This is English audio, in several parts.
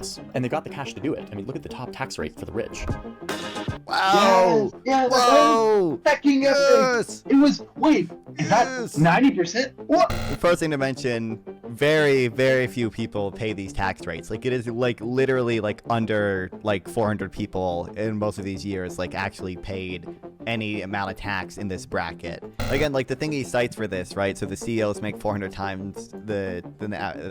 this. And they got the cash to do it. I mean, look at the top tax rate for the rich. Wow! Yes, yeah, Whoa! checking Yes! It was, wait, is that Yes! 90%? What? First thing to mention, very, very few people pay these tax rates. Like, it is, like, literally, like, under, like, 400 people in most of these years, like, actually paid any amount of tax in this bracket. Again, like, the thing he cites for this, right? So the CEOs make 400 times the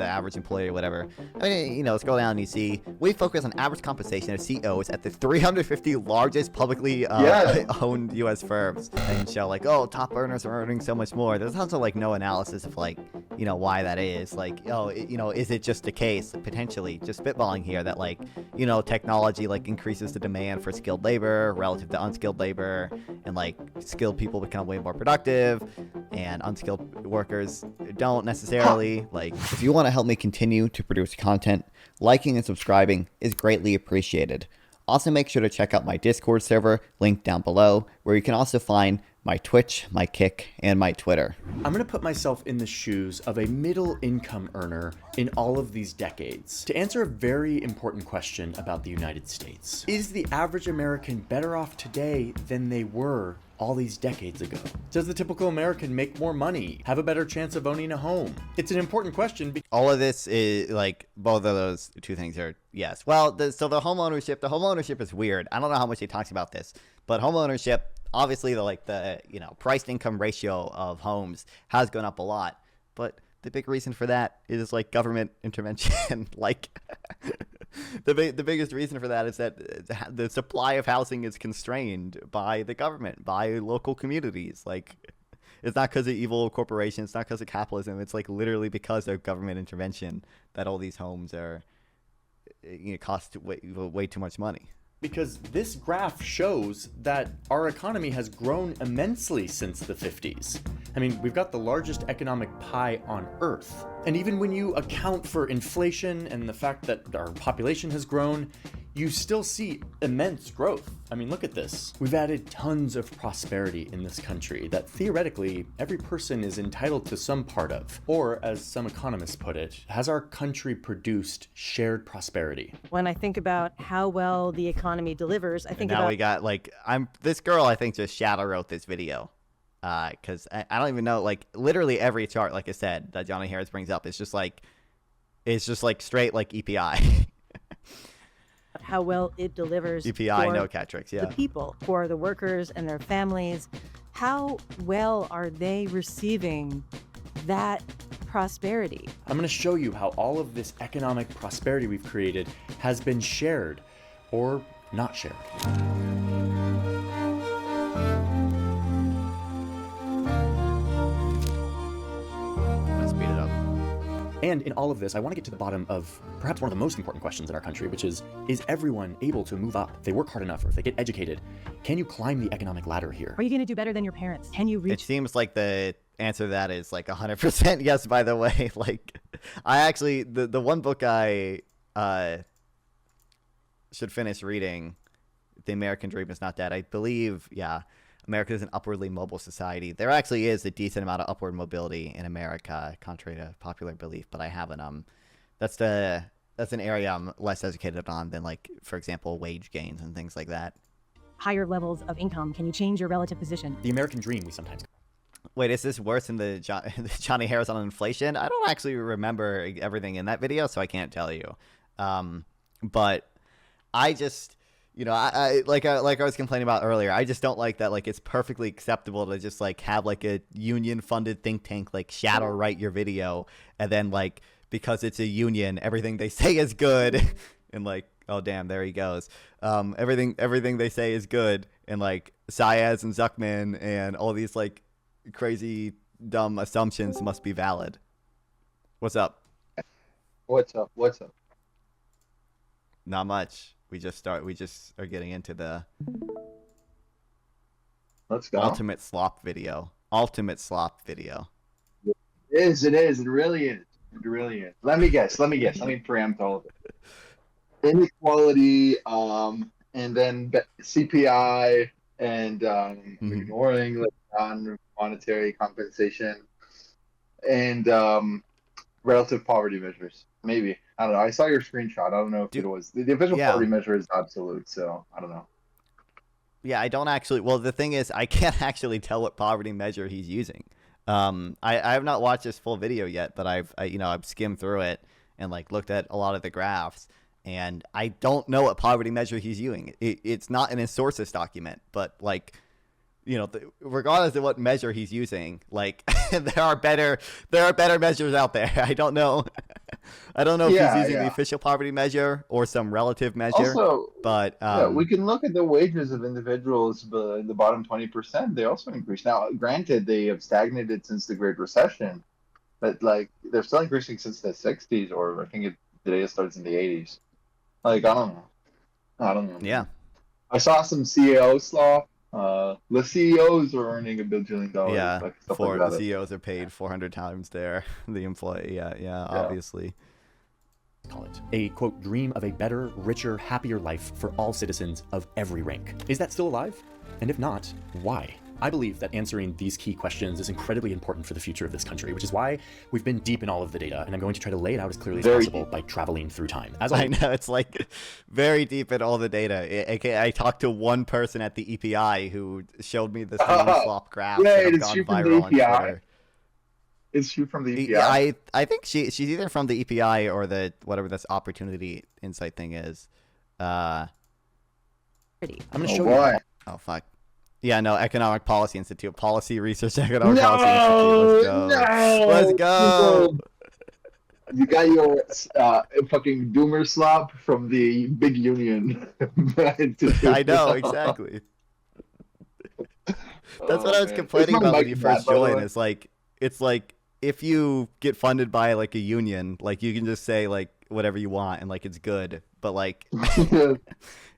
average employee or whatever. I mean, you know, scroll down and you see, we focus on average compensation of CEOs at the 350 largest publicly owned U.S. firms, and show, like, oh, top earners are earning so much more. There's also, like, no analysis of, like, you know, why that is. Like, oh, you know, is it just a case, potentially, just spitballing here, that, like, you know, technology, like, increases the demand for skilled labor relative to unskilled labor, and, like, skilled people become way more productive, and unskilled workers don't necessarily. Like, if you want to help me continue to produce content, liking and subscribing is greatly appreciated. Also, make sure to check out my Discord server, linked down below, where you can also find my Twitch, my Kick, and my Twitter. I'm going to put myself in the shoes of a middle income earner in all of these decades to answer a very important question about the United States. Is the average American better off today than they were all these decades ago? Does the typical American make more money, have a better chance of owning a home? It's an important question. All of this is, like, both of those two things are yes. Well, so the home ownership is weird. I don't know how much he talks about this, but home ownership, obviously, the you know, price to income ratio of homes has gone up a lot, but the big reason for that is, like, government intervention. Like, the biggest reason for that is that the supply of housing is constrained by the government, by local communities. Like, it's not because of evil corporations, it's not because of capitalism. It's, like, literally because of government intervention that all these homes are, you know, cost way too much money. Because this graph shows that our economy has grown immensely since the 50s. I mean, we've got the largest economic pie on Earth. And even when you account for inflation and the fact that our population has grown, you still see immense growth. I mean, look at this. We've added tons of prosperity in this country that theoretically every person is entitled to some part of. Or, as some economists put it, has our country produced shared prosperity? When I think about how well the economy delivers, I think now we got, like, this girl, I think, just shadow wrote this video. Because I don't even know, like, literally every chart, like I said, that Johnny Harris brings up is just like straight, like, EPI. how well it delivers EPI, for no cat tricks, yeah. the people, for the workers and their families. How well are they receiving that prosperity? I'm going to show you how all of this economic prosperity we've created has been shared or not shared. Speed it up. And in all of this, I want to get to the bottom of perhaps one of the most important questions in our country, which is everyone able to move up? If they work hard enough, or if they get educated, can you climb the economic ladder here? Are you going to do better than your parents? Can you reach? It seems like the answer to that is, like, 100% yes, by the way. Like, I actually, the one book I should finish reading, The American Dream Is Not Dead, I believe, yeah, America is an upwardly mobile society. There actually is a decent amount of upward mobility in America, contrary to popular belief, but I haven't, that's an area I'm less educated on than, like, for example, wage gains and things like that. Higher levels of income? Can you change your relative position? The American dream, we sometimes. Wait, is this worse than the Johnny Harris on inflation? I don't actually remember everything in that video, so I can't tell you. But I just, you know, I like I was complaining about earlier, I just don't like that, like, it's perfectly acceptable to just, like, have, like, a union-funded think tank, like, shadow write your video, and then, like, because it's a union, everything they say is good, and, like, oh, damn, there he goes. Everything they say is good, and, like, Saez and Zuckman and all these, like, crazy, dumb assumptions must be valid. What's up? What's up? Not much. We just are getting into the Let's go. ultimate slop video. It is. It really is. Let me guess. Let me preempt all of it. Inequality, and then CPI, and ignoring, like, non-monetary compensation, and relative poverty measures. Maybe. I don't know. I saw your screenshot. I don't know if it was the official yeah. poverty measure is absolute, so I don't know. Yeah, I don't actually. Well, the thing is, I can't actually tell what poverty measure he's using. I have not watched this full video yet, but I've skimmed through it and like looked at a lot of the graphs, and I don't know what poverty measure he's using. It's not in his sources document, but like, regardless of what measure he's using, like there are better measures out there. I don't know. I don't know if he's using the official poverty measure or some relative measure. Also, but we can look at the wages of individuals in the bottom 20%. They also increase. Now, granted, they have stagnated since the Great Recession, but like they're still increasing since the 60s, or I think today it starts in the 80s. Like, I don't know. Yeah. I saw some CEO slop. The CEOs are earning $1 billion. Yeah, like the CEOs are paid 400 times the employee. Yeah, obviously. Call it a, quote, dream of a better, richer, happier life for all citizens of every rank. Is that still alive? And if not, why? I believe that answering these key questions is incredibly important for the future of this country, which is why we've been deep in all of the data, and I'm going to try to lay it out as clearly as possible by traveling through time. As I know, it's like very deep in all the data. I talked to one person at the EPI who showed me the same slop graph that have gone viral on Twitter. Is she from the EPI? Yeah, I think she's either from the EPI or the whatever this Opportunity Insight thing is. I'm gonna show you. Oh fuck. Yeah, no, Economic Policy Institute. Policy Research Economic Policy Institute. Let's go. You got your fucking doomer slop from the big union. I know, exactly. That's what I was complaining about when you first joined. It's like if you get funded by like a union, like you can just say like whatever you want and like it's good. But like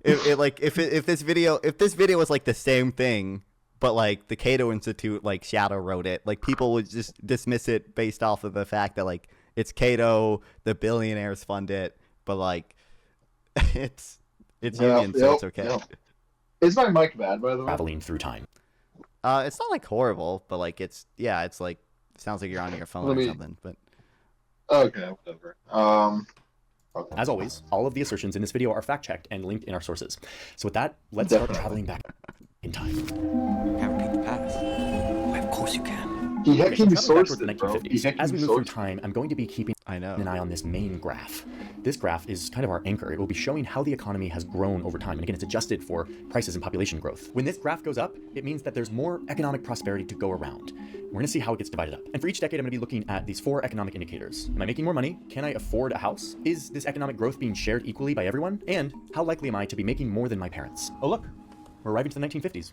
if this video was like the same thing, but like the Cato Institute like shadow wrote it, like people would just dismiss it based off of the fact that like it's Cato, the billionaires fund it, but like it's union, so it's okay. Is my mic bad, by the way? Traveling through time. It's not like horrible, but like it's like sounds like you're on your phone or something. But okay, whatever. Okay. As always, all of the assertions in this video are fact-checked and linked in our sources. So with that, let's start traveling back in time. Can't repeat the past. Why, of course you can. He can be sourced in the 1950s. As we move through time, I'm going to be keeping an eye on this main graph. This graph is kind of our anchor. It will be showing how the economy has grown over time. And again, it's adjusted for prices and population growth. When this graph goes up, it means that there's more economic prosperity to go around. We're going to see how it gets divided up. And for each decade, I'm going to be looking at these 4 economic indicators. Am I making more money? Can I afford a house? Is this economic growth being shared equally by everyone? And how likely am I to be making more than my parents? Oh, look, we're arriving to the 1950s.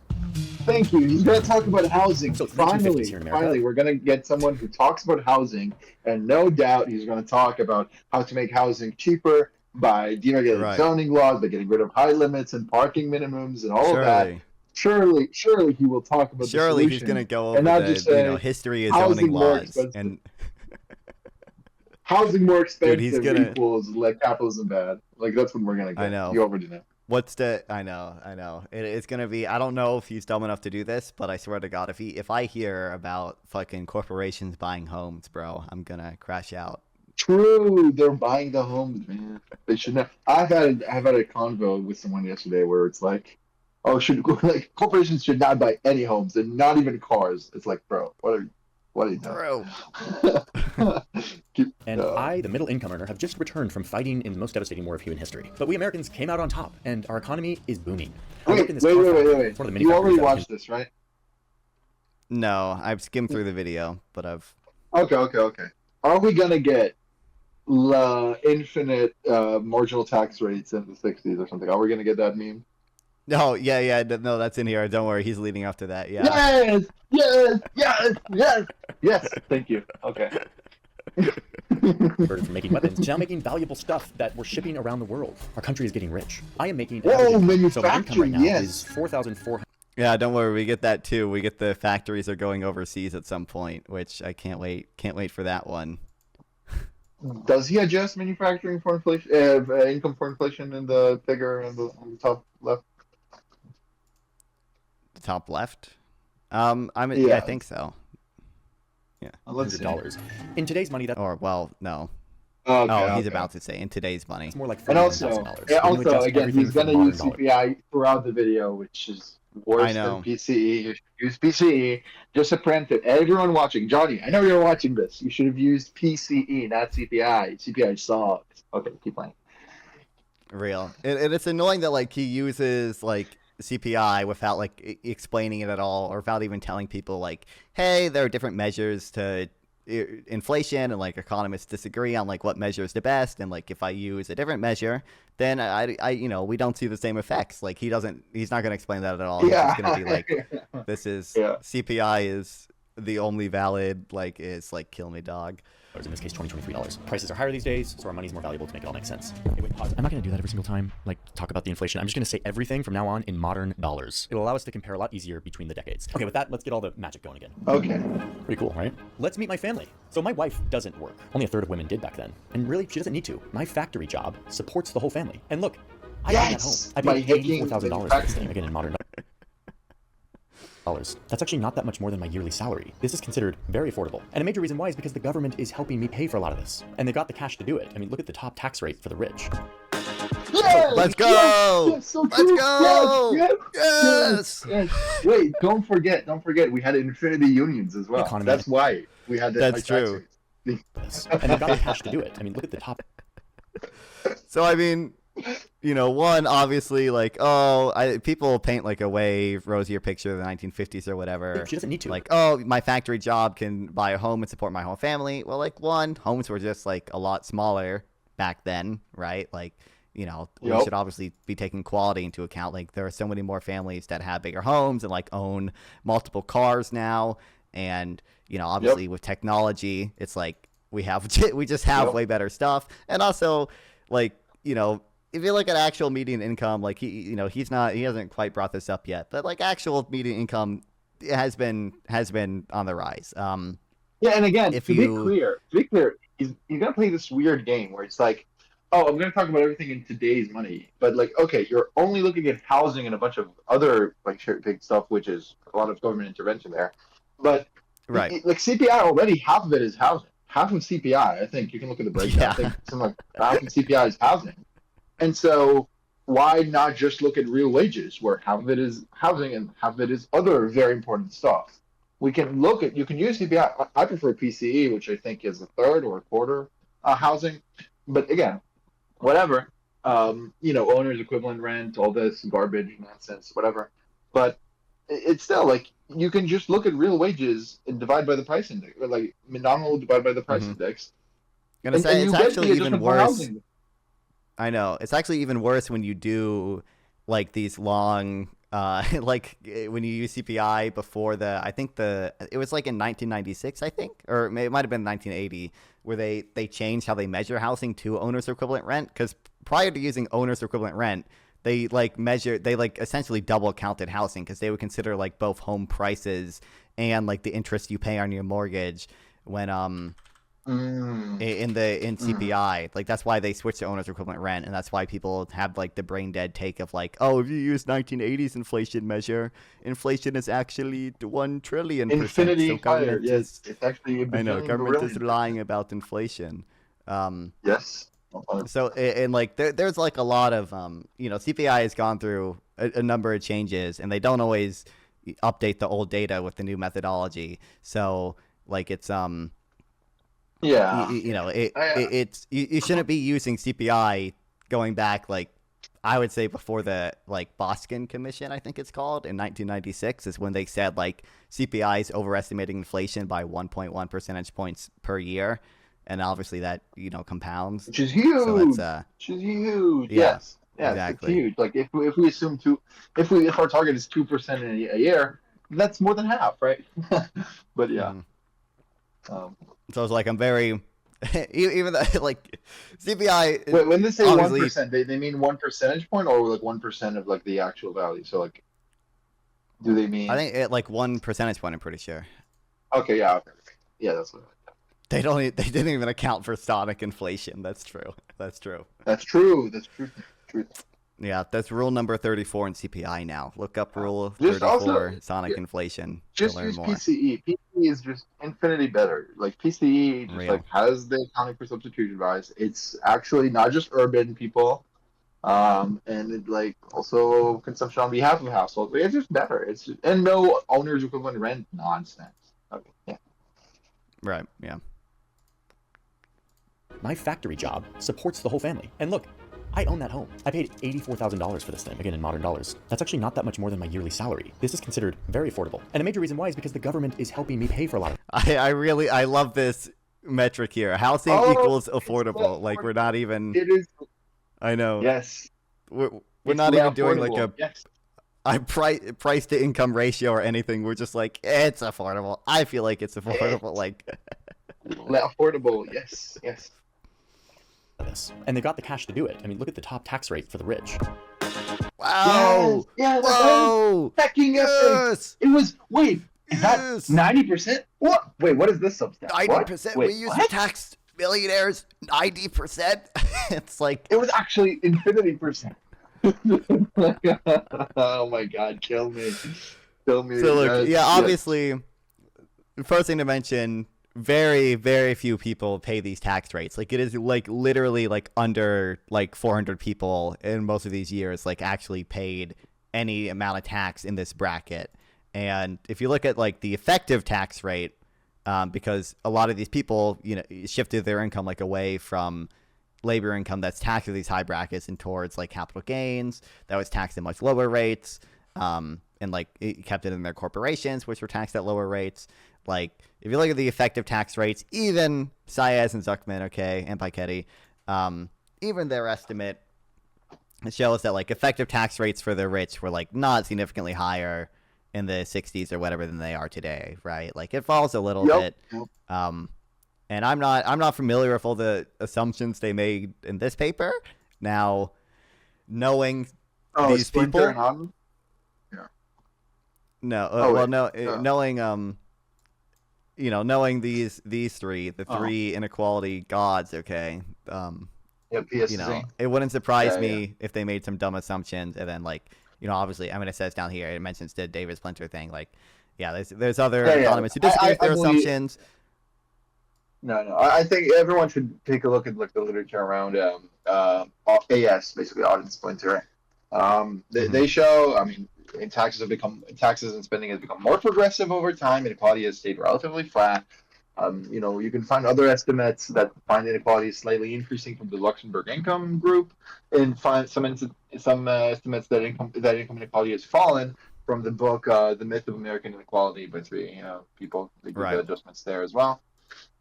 Thank you. He's going to talk about housing. So finally, we're going to get someone who talks about housing, and no doubt he's going to talk about how to make housing cheaper by deregulating zoning laws, by getting rid of high limits and parking minimums and all of that. Surely he will talk about the solution. He's going to go over the history of zoning laws and housing more expensive equals like capitalism bad. Like that's what we're going to get. I know. You already know. I know. It's gonna be. I don't know if he's dumb enough to do this, but I swear to God, if I hear about fucking corporations buying homes, bro, I'm gonna crash out. True, they're buying the homes, man. They should not. I've had a convo with someone yesterday where it's like, corporations should not buy any homes and not even cars. It's like, bro, what are you doing? Bro. And I, the middle income earner, have just returned from fighting in the most devastating war of human history. But we Americans came out on top, and our economy is booming. Wait. You already watched this, right? No, I've skimmed through the video, but I've... Okay. Are we going to get infinite marginal tax rates in the 60s or something? Are we going to get that meme? No, no, that's in here. Don't worry, he's leading up to that. Yeah. Yes. Thank you. Okay. From making weapons to now making valuable stuff that we're shipping around the world. Our country is getting rich. I am making manufacturing. So my income right now is $4,400. Yeah, don't worry, we get that too. We get the factories are going overseas at some point, which I can't wait for that one. Does he adjust manufacturing for inflation, income for inflation in the figure on the top left? The top left? I think so. Yeah. $100. In today's money, no. Okay, Oh, he's okay. about to say in today's money. It's more like And $41,000. When you also, adjust again, everything he's for gonna modern use dollars. CPI throughout the video, which is worse know. than PCE. You should use PCE. Just a preemptive. Everyone watching, Johnny, I know you're watching this. You should have used PCE, not CPI. CPI sucks. Okay, keep playing. Real. And it's annoying that like he uses like CPI without like explaining it at all, or without even telling people like, hey, there are different measures to inflation, and like economists disagree on like what measure is the best, and like if I use a different measure, then I you know, we don't see the same effects. Like he's not going to explain that at all. Yeah. He's just going to be like, this is CPI is the only valid, like, is like kill me dog. In this case, $23. Prices are higher these days, so our money's more valuable to make it all make sense. Hey, wait, pause. I'm not going to do that every single time, like talk about the inflation. I'm just going to say everything from now on in modern dollars. It'll allow us to compare a lot easier between the decades. Okay, with that, let's get all the magic going again. Okay. Pretty cool, right? Let's meet my family. So my wife doesn't work. Only a third of women did back then. And really, she doesn't need to. My factory job supports the whole family. And look, I own that home. I paid $84,000 for this thing, again, in modern dollars. That's actually not that much more than my yearly salary. This is considered very affordable. And a major reason why is because the government is helping me pay for a lot of this. And they've got the cash to do it. I mean, look at the top tax rate for the rich. Yes! Let's go! Yes, so Let's true. go! Yes! Wait, don't forget, we had infinity unions as well. Economy. That's why we had the That's high tax true. rates. And they've got the cash to do it. I mean, look at the top. So I mean, you know, one, obviously, like, people paint like a way rosier picture of the 1950s or whatever. She doesn't need to. Like, oh, my factory job can buy a home and support my whole family. Well, like, one, homes were just like a lot smaller back then, right? Like, you know, we should obviously be taking quality into account. Like, there are so many more families that have bigger homes and like own multiple cars now. And, you know, obviously with technology, it's like we just have way better stuff. And also, like, you know, if you look at actual median income, like he hasn't quite brought this up yet, but like actual median income has been on the rise. Yeah, and again, to be clear, he's gonna play this weird game where it's like, oh, I'm gonna talk about everything in today's money, but like, okay, you're only looking at housing and a bunch of other like big stuff, which is a lot of government intervention there. But right, like CPI already, half of it is housing. Half of CPI, I think you can look at the breakdown. I think something like half of CPI is housing. And so why not just look at real wages, where half of it is housing and half of it is other very important stuff? You can use CPI. I prefer PCE, which I think is a third or a quarter housing. But again, whatever. You know, owner's equivalent rent, all this garbage, nonsense, whatever. But it's still like you can just look at real wages and divide by the price index, or like nominal divided by the price index. I'm gonna say it's actually even worse. I know. It's actually even worse when you do like these long like when you use CPI before it was like in 1996, I think, or it might have been 1980, where they changed how they measure housing to owner's equivalent rent, because prior to using owner's equivalent rent, they essentially double counted housing, because they would consider like both home prices and like the interest you pay on your mortgage when in CPI. Like, that's why they switched to owner's equivalent rent, and that's why people have like the brain dead take of like, oh, if you use 1980s inflation measure, inflation is actually 1 trillion %. Infinity so higher. Yes, it's actually I know government is lying about inflation. Yes. So and like there's like a lot of you know, CPI has gone through a number of changes, and they don't always update the old data with the new methodology. So like it's you know, it's you shouldn't be using CPI going back, like, I would say before the like Boskin Commission, I think it's called, in 1996, is when they said like CPI is overestimating inflation by 1.1 percentage points per year, and obviously that, you know, compounds, which is huge. So that's which is huge. Yeah, yes, exactly. It's huge. Like if we assume if our target is 2% a year, that's more than half, right? But yeah. So it's like, I'm very even though like CPI. Wait, when they say 1%, they mean 1 percentage point, or like 1% of like the actual value. So like, do they mean? I think like 1 percentage point. I'm pretty sure. Okay. Yeah. Okay. Yeah, that's what. They didn't even account for sonic inflation. That's true. That's true. That's true. That's true. Yeah, that's rule number 34 in CPI now. Look up rule Just 34 also, sonic inflation to just learn use more. PCE. PCE is just infinity better. Like PCE just Real. like has the accounting for substitution bias. It's actually not just urban people, and it like also consumption on behalf of households. It's just better. And no owner's equivalent rent nonsense. Okay, yeah. Right, yeah. My factory job supports the whole family. And look, I own that home. I paid $84,000 for this thing, again in modern dollars. That's actually not that much more than my yearly salary. This is considered very affordable. And a major reason why is because the government is helping me pay for a lot of I love this metric here. Housing equals affordable. Like we're not even. It is. I know. Yes. We're It's not even doing affordable. like Yes. a price to income ratio or anything. We're just like it's affordable. I feel like it's affordable. Like Affordable. Yes. Yes. this. And they've got the cash to do it. I mean, look at the top tax rate for the rich. wow. Yeah. Whoa. Fucking Yes. It was. Wait. Is that Yes. 90%? What? Wait. What is this substat? 90%. Wait, We used what? to tax millionaires 90%. It's like It was actually infinity percent. Oh my god, kill me. Kill me. so. Look, Yes, yeah. yes. Obviously, the first thing to mention. Very, very few people pay these tax rates. Like it is like literally like under like 400 people in most of these years like actually paid any amount of tax in this bracket. And if you look at like the effective tax rate, because a lot of these people, you know, shifted their income like away from labor income that's taxed at these high brackets and towards like capital gains that was taxed at much lower rates, and like it kept it in their corporations, which were taxed at lower rates. Like if you look at the effective tax rates, even Saez and Zuckman, okay, and Piketty, even their estimate shows that like effective tax rates for the rich were like not significantly higher in the 60s or whatever than they are today, right? Like it falls a little bit. And I'm not familiar with all the assumptions they made in this paper. Now, knowing these Splinter people, and Otten? knowing knowing these three, the three inequality gods, okay. Yeah, PSC. You know, it wouldn't surprise Yeah, me if they made some dumb assumptions and then like, you know, obviously, I mean, it says down here, it mentions the David Splinter thing. Like, yeah, there's other economists who disagree with their assumptions. No. I think everyone should take a look at like the literature around AS, basically Otten Splinter. They show, I mean, taxes and spending has become more progressive over time. Inequality has stayed relatively flat. You know, you can find other estimates that find inequality slightly increasing from the Luxembourg income group, and find some estimates that income inequality has fallen from the book "The Myth of American Inequality" by three people. They do the adjustments there as well.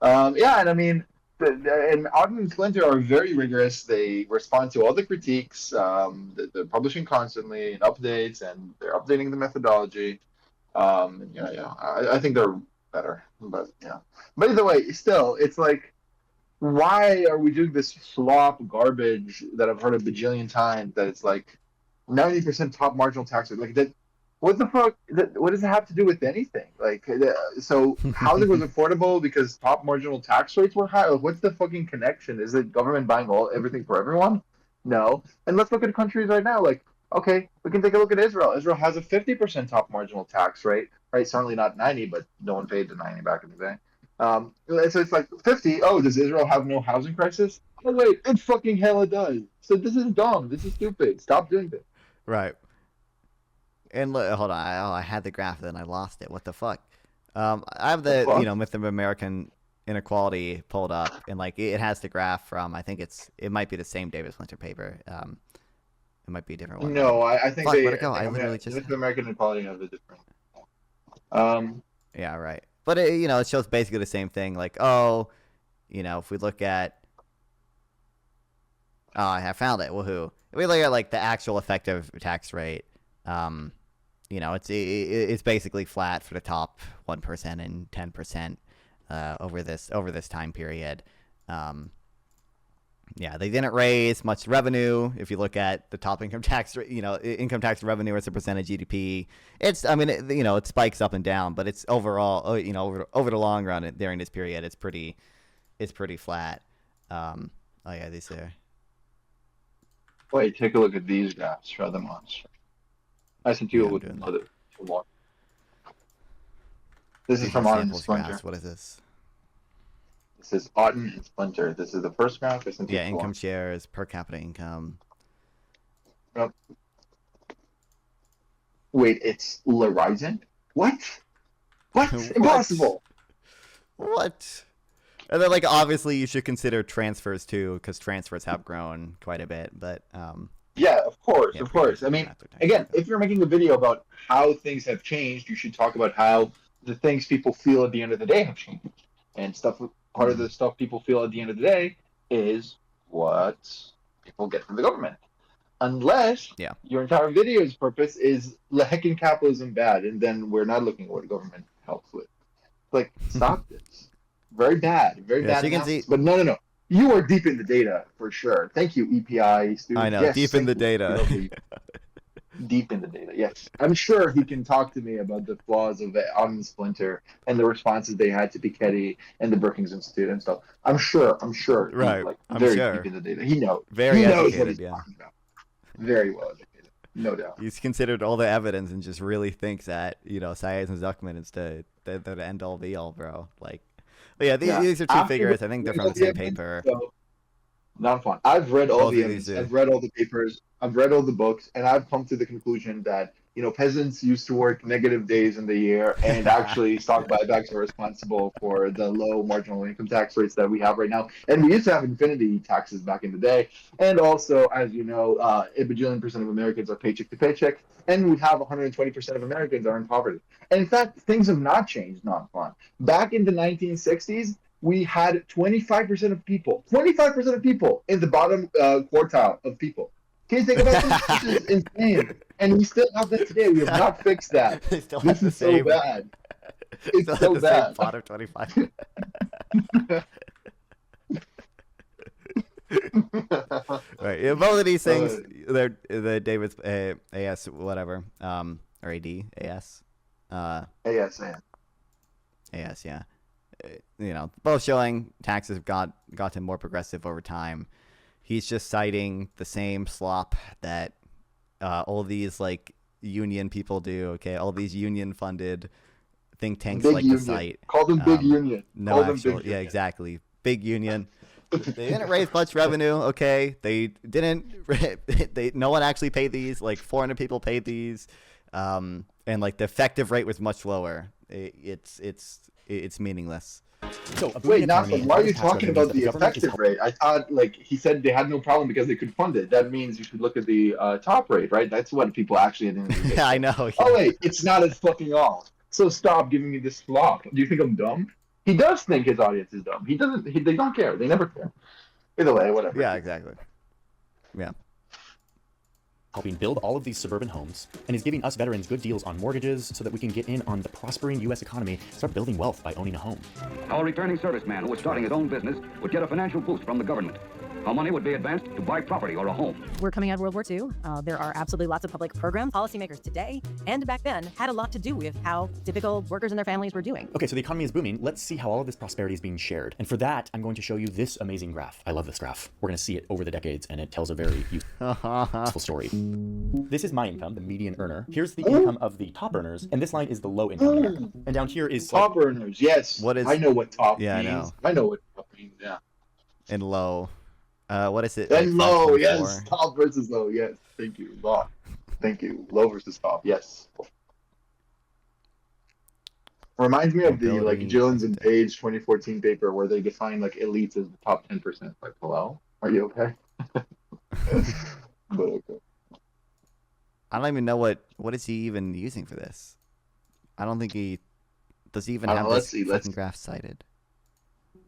Yeah, and I mean, and Otten and Splinter are very rigorous. They respond to all the critiques. They're publishing constantly and updates, and they're updating the methodology. I think they're better, but yeah. But either way, still, it's like, why are we doing this slop garbage that I've heard a bajillion times? That it's like 90% top marginal tax rate, like that. What the fuck? What does it have to do with anything? Like, so housing was affordable because top marginal tax rates were high. Like, what's the fucking connection? Is it government buying everything for everyone? No. And let's look at countries right now. Like, okay, we can take a look at Israel. Israel has a 50% top marginal tax rate, right? Certainly not 90, but no one paid the 90 back in the day. So it's like 50. Oh, does Israel have no housing crisis? Oh wait, it fucking hella does. So this is dumb. This is stupid. Stop doing this. Right. And look, hold on, I had the graph, then I lost it. What the fuck? I have the Myth of American Inequality pulled up, and like it has the graph from, I think it might be the same David Splinter paper. It might be a different one. No, I think where'd it go? I literally just Myth of American Inequality have a different. Yeah, right. But it shows basically the same thing. Like, if we look at, I found it. Woohoo! If we look at like the actual effective tax rate, it's basically flat for the top 1% and 10% over this time period. Yeah, they didn't raise much revenue. If you look at the top income tax rate, income tax revenue as a percentage of GDP, it spikes up and down, but it's overall, over the long run during this period, it's pretty flat. These are. Wait, take a look at these graphs. Show them on. I sent you Yeah, I'm with doing that. other one. This is These from are Otten and samples Splinter. graphs. What is this? This is Otten and Splinter. This is the first graph. I sent you Yeah, the income one. shares, per capita income. Oh. Wait, it's Horizon? What? What? What? Impossible. What? And then, like, obviously, you should consider transfers too, because transfers have grown quite a bit. But Yeah, of course, yeah, of course. I mean, again, if you're making a video about how things have changed, you should talk about how the things people feel at the end of the day have changed. And stuff. Part of the stuff people feel at the end of the day is what people get from the government. Unless Yeah. your entire video's purpose is hecking capitalism bad, and then we're not looking at what government helps with. Like, stop this. Very bad. Very bad. So you can analysis. see. But no. You are deep in the data for sure. Thank you, EPI students. I know, yes, deep in the data. Deep in the data, yes. I'm sure he can talk to me about the flaws of Otten Splinter and the responses they had to Piketty and the Brookings Institute and stuff. I'm sure. Right, He's like I'm very sure. deep in the data. He knows. Very he knows what educated, he's yeah. talking about. Very well educated, no doubt. He's considered all the evidence and just really thinks that, Sayed and Zuckman is the end all be all, bro. Like, but yeah, these are two After figures. I think they're from the same paper. So, Nonfon. I've read all Both the of these evidence. do. I've read all the papers. I've read all the books, and I've come to the conclusion that peasants used to work negative days in the year, and actually stock buybacks are responsible for the low marginal income tax rates that we have right now. And we used to have infinity taxes back in the day. And also, as you know, a bajillion % of Americans are paycheck to paycheck, and we have 120% of Americans are in poverty. And in fact, things have not changed, Nonfon. Back in the 1960s, we had 25% of people in the bottom quartile of people. Can you think about this? This is insane. And we still have that today. We have not fixed that. They still have This the is so same. bad. Still It's have so the same bad. pot of 25. Right. Yeah, both of these things, they're the David's AS whatever, or AD AS, AS. AS, yeah. Both showing taxes have gotten more progressive over time. He's just citing the same slop that all these like union people do. Okay, all these union funded think tanks Big like union. to cite. Call them big union. No Call them actual, big yeah, union. exactly. Big union. They didn't raise much revenue. Okay, they didn't. No one actually paid these. Like 400 people paid these, and like the effective rate was much lower. It's meaningless. So, a booming Wait, economy Nonfon, why are you tax talking revenue about the means that government is effective rate? I thought, like, he said they had no problem because they could fund it. That means you should look at the top rate, right? That's what people actually at the end of the day. Yeah, I know. Yeah. Oh, wait, it's not as fucking all. So stop giving me this flop. Do you think I'm dumb? He does think his audience is dumb. He doesn't. They don't care. They never care. Either way, whatever. Yeah, exactly. Yeah. helping build all of these suburban homes and is giving us veterans good deals on mortgages so that we can get in on the prospering U.S. economy, start building wealth by owning a home. Our returning serviceman who was starting his own business would get a financial boost from the government. Our money would be advanced to buy property or a home. We're coming out of World War II. There are absolutely lots of public programs. Policymakers today and back then had a lot to do with how typical workers and their families were doing. Okay, so the economy is booming. Let's see how all of this prosperity is being shared. And for that, I'm going to show you this amazing graph. I love this graph. We're going to see it over the decades, and it tells a very useful story. This is my income, the median earner. Here's the income of the top earners, and this line is the low income earner. And down here is Top earners, yes. What is- I know what top Yeah, I means. know. I know what top means, yeah. And low. What is it? And like low, 5.4? yes. Top versus low, yes. Thank you. Low. Thank you. Low versus top, yes. Reminds me of the like Ability. Jones and Page 2014 paper where they define like elites as the top 10%. Like, hello? Are you okay? But okay. I don't even know what is he even using for this. I don't think he does. He even I have don't know, this let's see, fucking graph cited.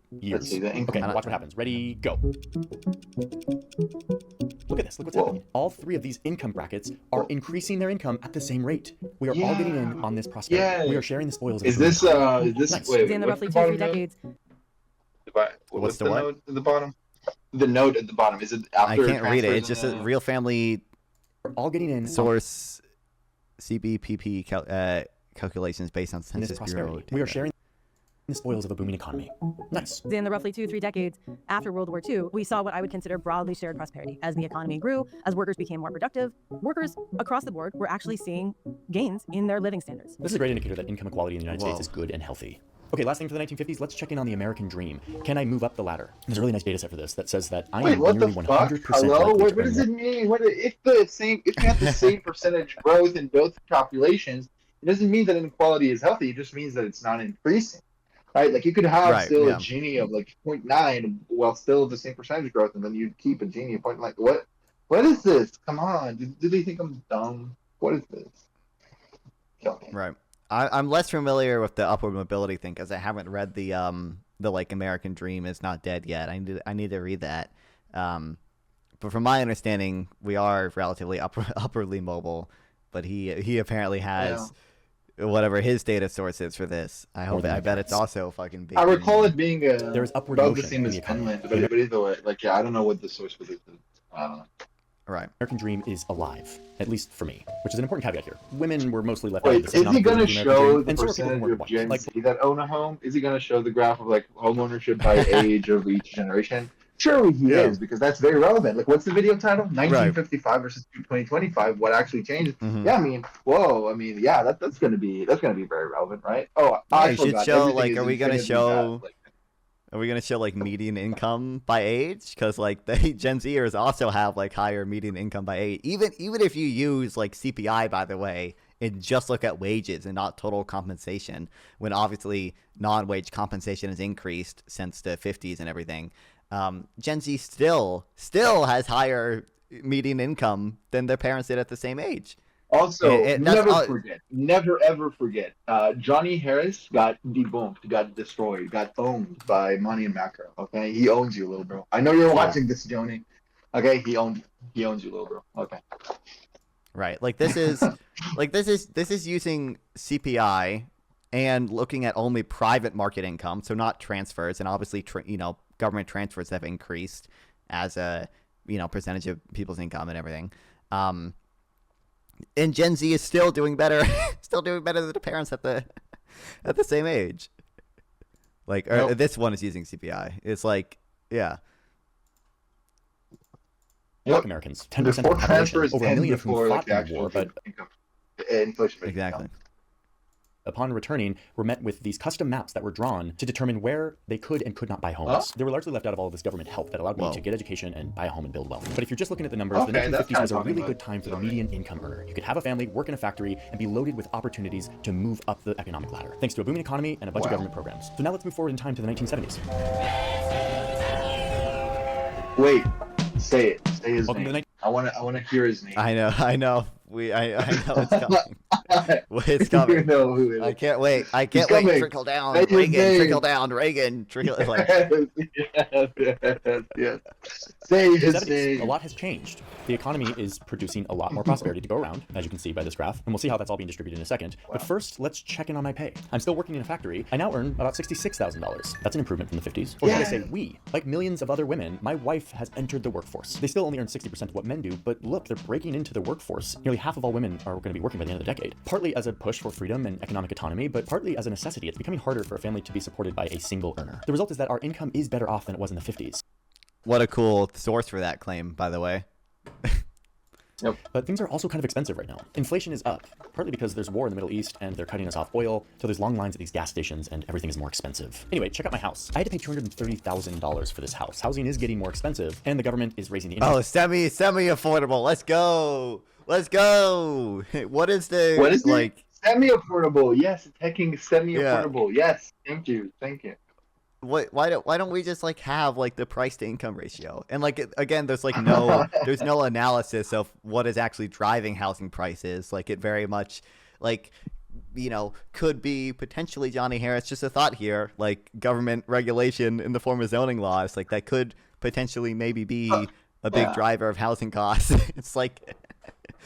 years. see the income. Okay, watch what happens. Ready, go. Look at this. Look what's Whoa. happening. All three of these income brackets are increasing their income at the same rate. We are all getting in on this prosperity. Yeah. We are sharing the spoils of Is the this booming Nice. Nice. Wait, In the what's roughly the 2-3 bottom note? decades. What's the the what? note at the bottom? The note at the bottom. Is it I after can't read it. transfers It's just and, a real family We're all getting in source CBPP calculations based on on this Census Bureau prosperity. We are data. sharing The spoils of a booming economy. Nice. In the roughly 2-3 decades after World War II, we saw what I would consider broadly shared prosperity. As the economy grew, as workers became more productive, workers across the board were actually seeing gains in their living standards. This is a great indicator that income equality in the United States is good and healthy. Okay, last thing for the 1950s, let's check in on the American dream. Can I move up the ladder? There's a really nice data set for this that says that I am What the nearly fuck? 100% Hello? likely What to does earn it mean? If you have the same percentage growth in both populations, it doesn't mean that inequality is healthy. It just means that it's not increasing. Right? Like you could have Right, still yeah. a Gini of like 0.9 while still the same percentage growth, and then you'd keep a Gini of 0.9. What is this? Come on. Do they think I'm dumb? What is this? Kill me. Right. I'm less familiar with the upward mobility thing because I haven't read the like American Dream is not dead yet. I need to read that. But from my understanding, we are relatively upwardly mobile. But he apparently has whatever his data source is for this. I bet it's also fucking big. I recall it being There's upward about the motion same in as the economy. Finland, but either way, like I don't know what the source for this is. I don't know. Right. American dream is alive, at least for me, which is an important caveat here. Women were mostly left out of Wait, this is he economic going to version of the American show dream, the and so are people who percentage weren't of white. Gen Like, Z that own a home? Is he going to show the graph of like home ownership by age of each generation? Surely he is, because that's very relevant. Like, what's the video title? 1955 versus 2025. What actually changed? Mhm. Yeah, I mean, that's going to be very relevant, right? Oh, Yeah, I you should forgot. show Everything like, is are we gonna infinitely show? bad. Like, Are we gonna show like median income by age? Because like the Gen Zers also have like higher median income by age. Even if you use like CPI, by the way, and just look at wages and not total compensation, when obviously non-wage compensation has increased since the 50s and everything. Gen Z still has higher median income than their parents did at the same age. Also, That's never ever forget, Johnny Harris got debunked, got destroyed, got owned by Money and Macro. Okay, he owns you, little bro. I know you're watching this, Joni. Okay, he owns you, little bro. Okay. Right. Like this is using CPI and looking at only private market income, so not transfers, and obviously government transfers have increased as a percentage of people's income and everything. And Gen Z is still doing better, than the parents at the same age. Like this one is using CPI. It's like, yeah. Black Americans, 10% of the Before population, transfers over a and million of whom before fought like in the war, actual but income, inflation rate. Exactly. upon returning, were met with these custom maps that were drawn to determine where they could and could not buy homes. They were largely left out of all of this government help that allowed me to get education and buy a home and build wealth. But if you're just looking at the numbers, the 1950s was a really good time for the median income earner. You could have a family, work in a factory, and be loaded with opportunities to move up the economic ladder, thanks to a booming economy and a bunch of government programs. So now let's move forward in time to the 1970s. Wait, say it. Say his Welcome to name. the I want to hear his name. I know. I know it's coming. It's coming. You know who it is. I can't wait. He's coming. Trickle down, Say his Reagan. name. Trickle down, Reagan. Trickle. Like, yes. Say his 70s, name. a lot has changed. The economy is producing a lot more prosperity to go around, as you can see by this graph, and we'll see how that's all being distributed in a second. But first, let's check in on my pay. I'm still working in a factory. I now earn about $66,000. That's an improvement from the 50s. Or should I say we? Like millions of other women, my wife has entered the workforce. They still only earn 60% of what men do, but look, they're breaking into the workforce. Nearly half of all women are going to be working by the end of the decade. Partly as a push for freedom and economic autonomy, but partly as a necessity. It's becoming harder for a family to be supported by a single earner. The result is that our income is better off than it was in the 50s. what a cool source for that claim, by the way. Yep. But things are also kind of expensive right now. Inflation is up, partly because there's war in the Middle East and they're cutting us off oil, so there's long lines at these gas stations and everything is more expensive. Anyway, check out my house. I had to pay $230,000 for this house. Housing is getting more expensive and the government is raising the interest. Oh, semi affordable. Let's go. What is the It? Semi-affordable. Yes, it's hacking semi-affordable. Yes. Thank you. Why don't we just like have like the price to income ratio? And like again, there's like there's no analysis of what is actually driving housing prices. Like it very much like could be potentially, Johnny Harris, just a thought here, like government regulation in the form of zoning laws, like that could potentially maybe be a big driver of housing costs. It's like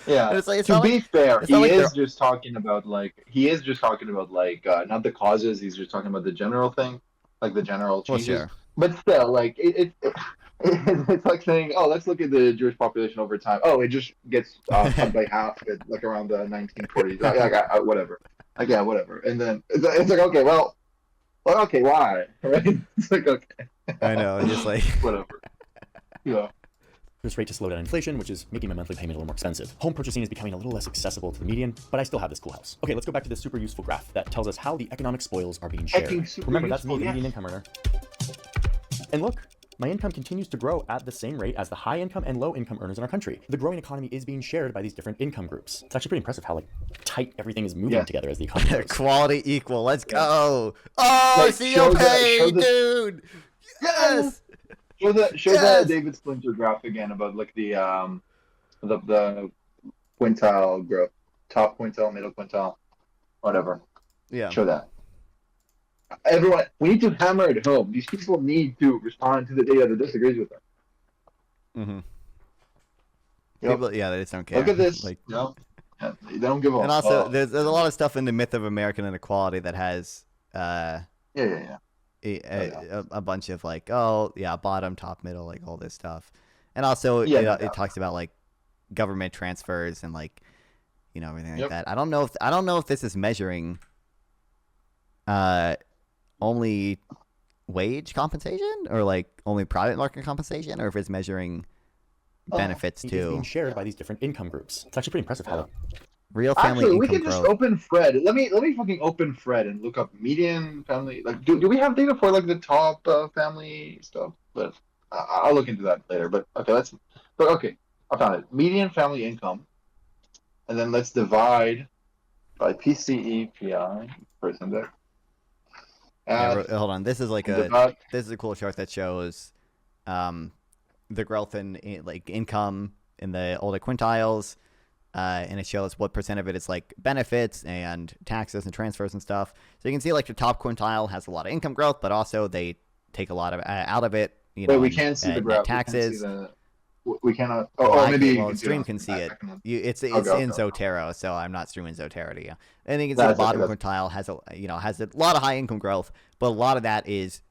To be fair, he is just talking about not the causes. He's just talking about the general thing, like the general changes. Well, sure. But still, like it's like saying, oh, let's look at the Jewish population over time. Oh, it just gets cut by half at like around the 1940s. Whatever. Like, yeah, whatever. And then it's like, okay, well, Well, okay, why? Right? It's like, okay, I know, just like whatever. Yeah. This rate to slow down inflation, which is making my monthly payment a little more expensive. Home purchasing is becoming a little less accessible to the median, but I still have this cool house. Okay, let's go back to this super useful graph that tells us how the economic spoils are being shared. Remember, that's me, the median income earner. And look, my income continues to grow at the same rate as the high income and low income earners in our country. The growing economy is being shared by these different income groups. It's actually pretty impressive how tight everything is moving together as the economy grows. Quality equal. Let's go. Oh, COP, dude. Yes. Show the David Splinter graph again about the quintile growth, top quintile, middle quintile, whatever. Yeah. Show that. Everyone, we need to hammer it home. These people need to respond to the data that disagrees with them. Mm-hmm. Yep. People, they just don't care. Look at this. They don't give a And also, there's a lot of stuff in the myth of American inequality that has a bunch of bottom, top, middle, all this stuff. And also, it talks about government transfers and everything like that. I don't know if this is measuring only wage compensation or only private market compensation, or if it's measuring benefits too. It's being shared by these different income groups. It's actually pretty impressive how real family income we can growth. just open Fred. Let me fucking open Fred and look up median family. Do we have data for the top family stuff? But I'll look into that later. But okay, I found it. Median family income, and then let's divide by PCE first index. Hold on. This is this is a cool chart that shows the growth in income in the older quintiles, and it shows what percent of it is benefits and taxes and transfers and stuff. So you can see the top quintile has a lot of income growth, but also they take a lot of out of it. We can't see the graph. Taxes. We cannot. Stream can see it. It's in Zotero, so I'm not streaming Zotero to you. And you can see the bottom quintile has a lot of high income growth, but a lot of that is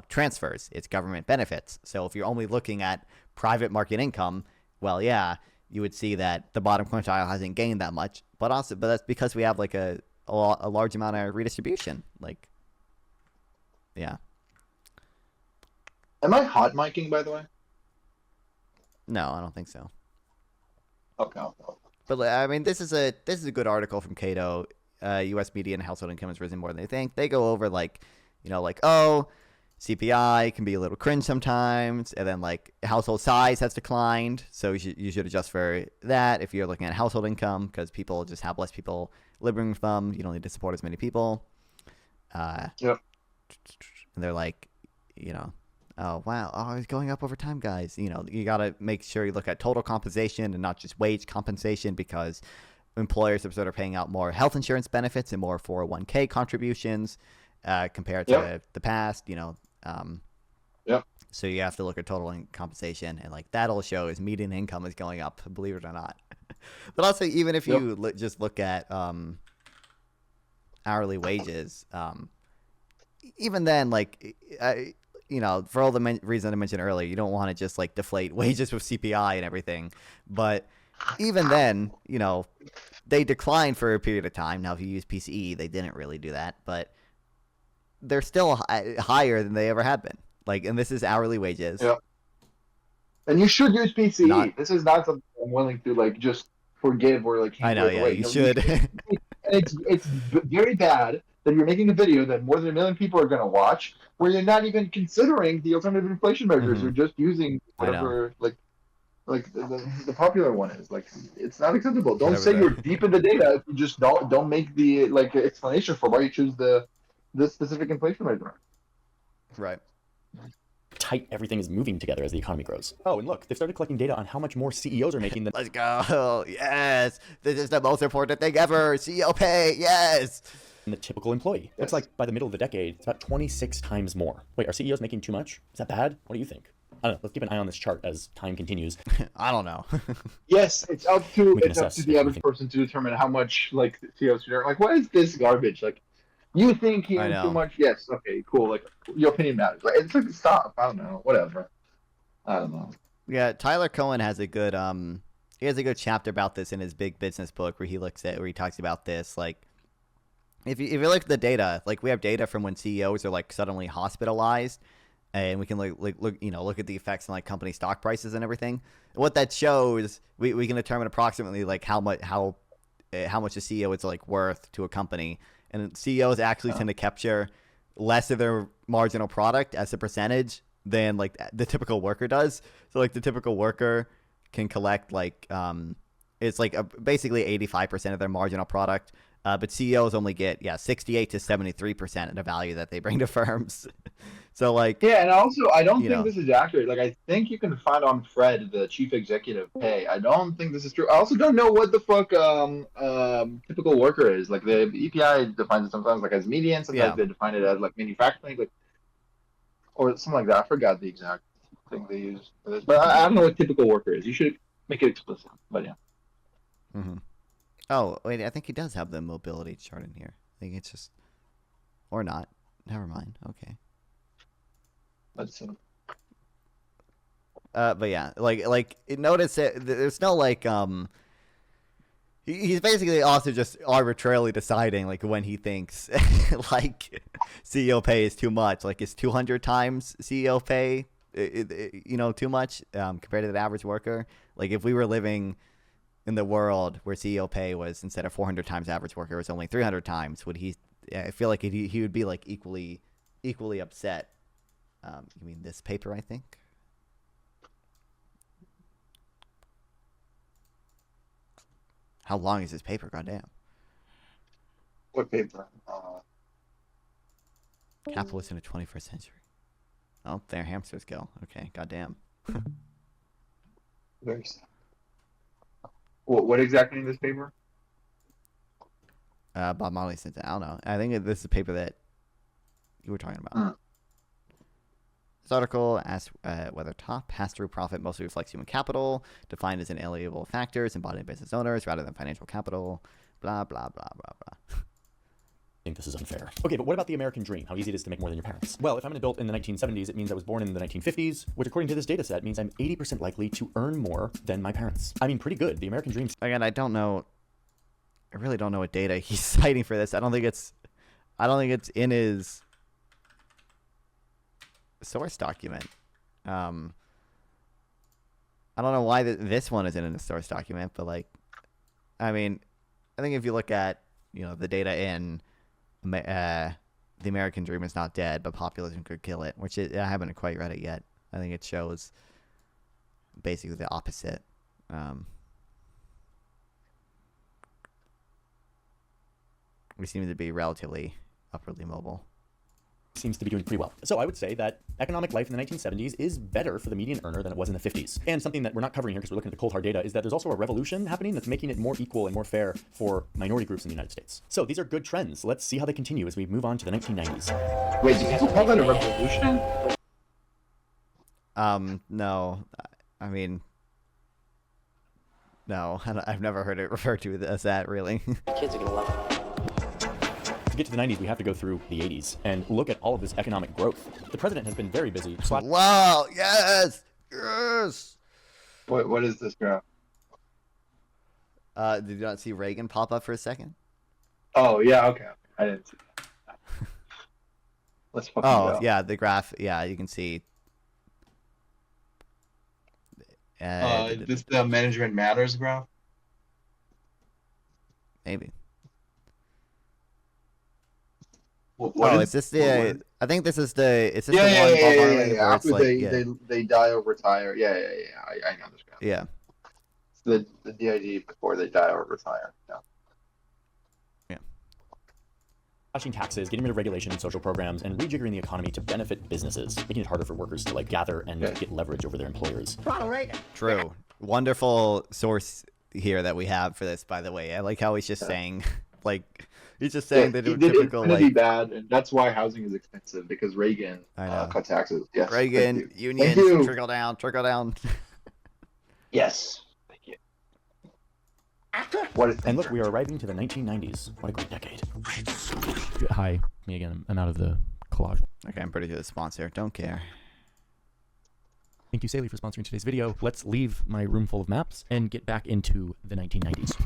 transfers. It's government benefits. So if you're only looking at private market income, well, you would see that the bottom quintile hasn't gained that much. But that's because we have a large amount of redistribution. Yeah. Am I hot micing, by the way? No, I don't think so. Okay. But I mean, this is a good article from Cato. U.S. median household income has risen more than they think. They go over CPI can be a little cringe sometimes, and then household size has declined, so you should adjust for that if you're looking at household income, because people just have less people living with them. You don't need to support as many people. Yep. And they're oh wow, it's going up over time, guys. You gotta make sure you look at total compensation and not just wage compensation, because employers are paying out more health insurance benefits and more 401k contributions compared to the past. So you have to look at total compensation, and that'll show is median income is going up, believe it or not. But also, even if you just look at hourly wages, even then, for all the reasons I mentioned earlier, you don't want to just deflate wages with CPI and everything. But even then, they decline for a period of time. Now, if you use PCE, they didn't really do that, but they're still higher than they ever had been. And this is hourly wages. Yeah. And you should use PCE. This is not something I'm willing to just forgive or I know, yeah, you should. It's very bad that you're making a video that more than 1 million people are going to watch, where you're not even considering the alternative inflation measures. You're just using whatever, the popular one is. It's not acceptable. Don't say you're deep in the data if you just don't make the explanation for why you choose this specific inflation measure. Right. Tight everything is moving together as the economy grows. Oh, and look, they've started collecting data on how much more CEOs are making than... Let's go. Yes. This is the most important thing ever. CEO pay. Yes. The typical employee. Looks like by the middle of the decade, it's about 26 times more. Wait, are CEOs making too much? Is that bad? What do you think? I don't know. Let's keep an eye on this chart as time continues. I don't know. Yes, it's up to the average person to determine how much CEOs should earn. What is this garbage? You think he earns too much? Yes. Okay. Cool. Your opinion matters. It's stop. I don't know. Whatever. I don't know. Yeah, Tyler Cohen has a good he has a good chapter about this in his big business book where he talks about this if you look at the data, like we have data from when CEOs are like suddenly hospitalized, and we can look at the effects on like company stock prices and everything. What that shows, we can determine approximately like how much a CEO is like worth to a company, and CEOs actually tend to capture less of their marginal product as a percentage than like the typical worker does. So like the typical worker can collect like it's like basically 85% of their marginal product, but CEOs only get 68 to 73% of the value that they bring to firms. So like and also I don't you think know. this is accurate. Like I think you can find on Fred the chief executive pay. I don't think this is true. I also don't know what the fuck typical worker is. Like the EPI defines it sometimes like as median, sometimes they define it as like manufacturing, like or something like that. I forgot the exact thing they use for this, but I don't know what typical worker is. You should make it explicit. But yeah. Mm-hmm. Oh wait, I think he does have the mobility chart in here. I think it's just or not. Never mind. Okay. Let's see. But yeah, like notice it. There's no like He's basically also just arbitrarily deciding like when he thinks like CEO pay is too much. Like is 200 times CEO pay, too much compared to the average worker. Like if we were living in the world where CEO pay was instead of 400 times average worker was only 300 times, would he? I feel like he would be like equally upset. You mean this paper? I think. How long is this paper? Goddamn. What paper? Capitalism in the 21st century. Oh, there hamsters go. Okay, goddamn. Very sad. What exactly in this paper? Bob Marley sent it. I don't know. I think this is a paper that you were talking about. This article asks whether top pass-through profit mostly reflects human capital, defined as inalienable factors embodied in business owners rather than financial capital, blah, blah, blah, blah, blah. I think this is unfair. Okay, but what about the American dream? How easy it is to make more than your parents? Well, if I'm an adult in the 1970s, it means I was born in the 1950s, which according to this data set means I'm 80% likely to earn more than my parents. I mean, pretty good. The American dream. Again, I really don't know what data he's citing for this. I don't think it's in his source document. I don't know why this one isn't in the source document, but like, I mean, I think if you look at the data in the American Dream is not dead, but populism could kill it, which I haven't quite read it yet. I think it shows basically the opposite. We seem to be relatively upwardly mobile. Seems to be doing pretty well. So I would say that economic life in the 1970s is better for the median earner than it was in the 50s. And something that we're not covering here because we're looking at the cold hard data is that there's also a revolution happening that's making it more equal and more fair for minority groups in the United States. So these are good trends. Let's see how they continue as we move on to the 1990s. Wait, do you call that a revolution? No. I mean, no. I've never heard it referred to as that, really. Kids are gonna love it. To get to the 90s, we have to go through the 80s and look at all of this economic growth. The president has been very busy. Wow, yes! Yes! What is this graph? Did you not see Reagan pop up for a second? Oh, yeah, okay. I didn't see that. Let's fucking go. Yeah, the graph. Yeah, you can see. This the management matters graph? Maybe. Is this the? I think this is the. Is this yeah, the one? Yeah. After they die or retire. Yeah. I know this graph. Yeah. It's the DID before they die or retire. Yeah. Slashing taxes, getting rid of regulation, social programs, and rejiggering the economy to benefit businesses, making it harder for workers to gather and get leverage over their employers. Ronald Reagan. True. Wonderful source here that we have for this, by the way. I like how he's just saying, he's just saying that he did typical bad, and that's why housing is expensive because Reagan cut taxes. Yes, Reagan, unions, trickle down. Yes. And look, we are arriving to the 1990s. What a great decade. Hi, me again. I'm out of the collage. Okay, I'm pretty good at sponsor. Don't care. Thank you, Saley, for sponsoring today's video. Let's leave my room full of maps and get back into the 1990s.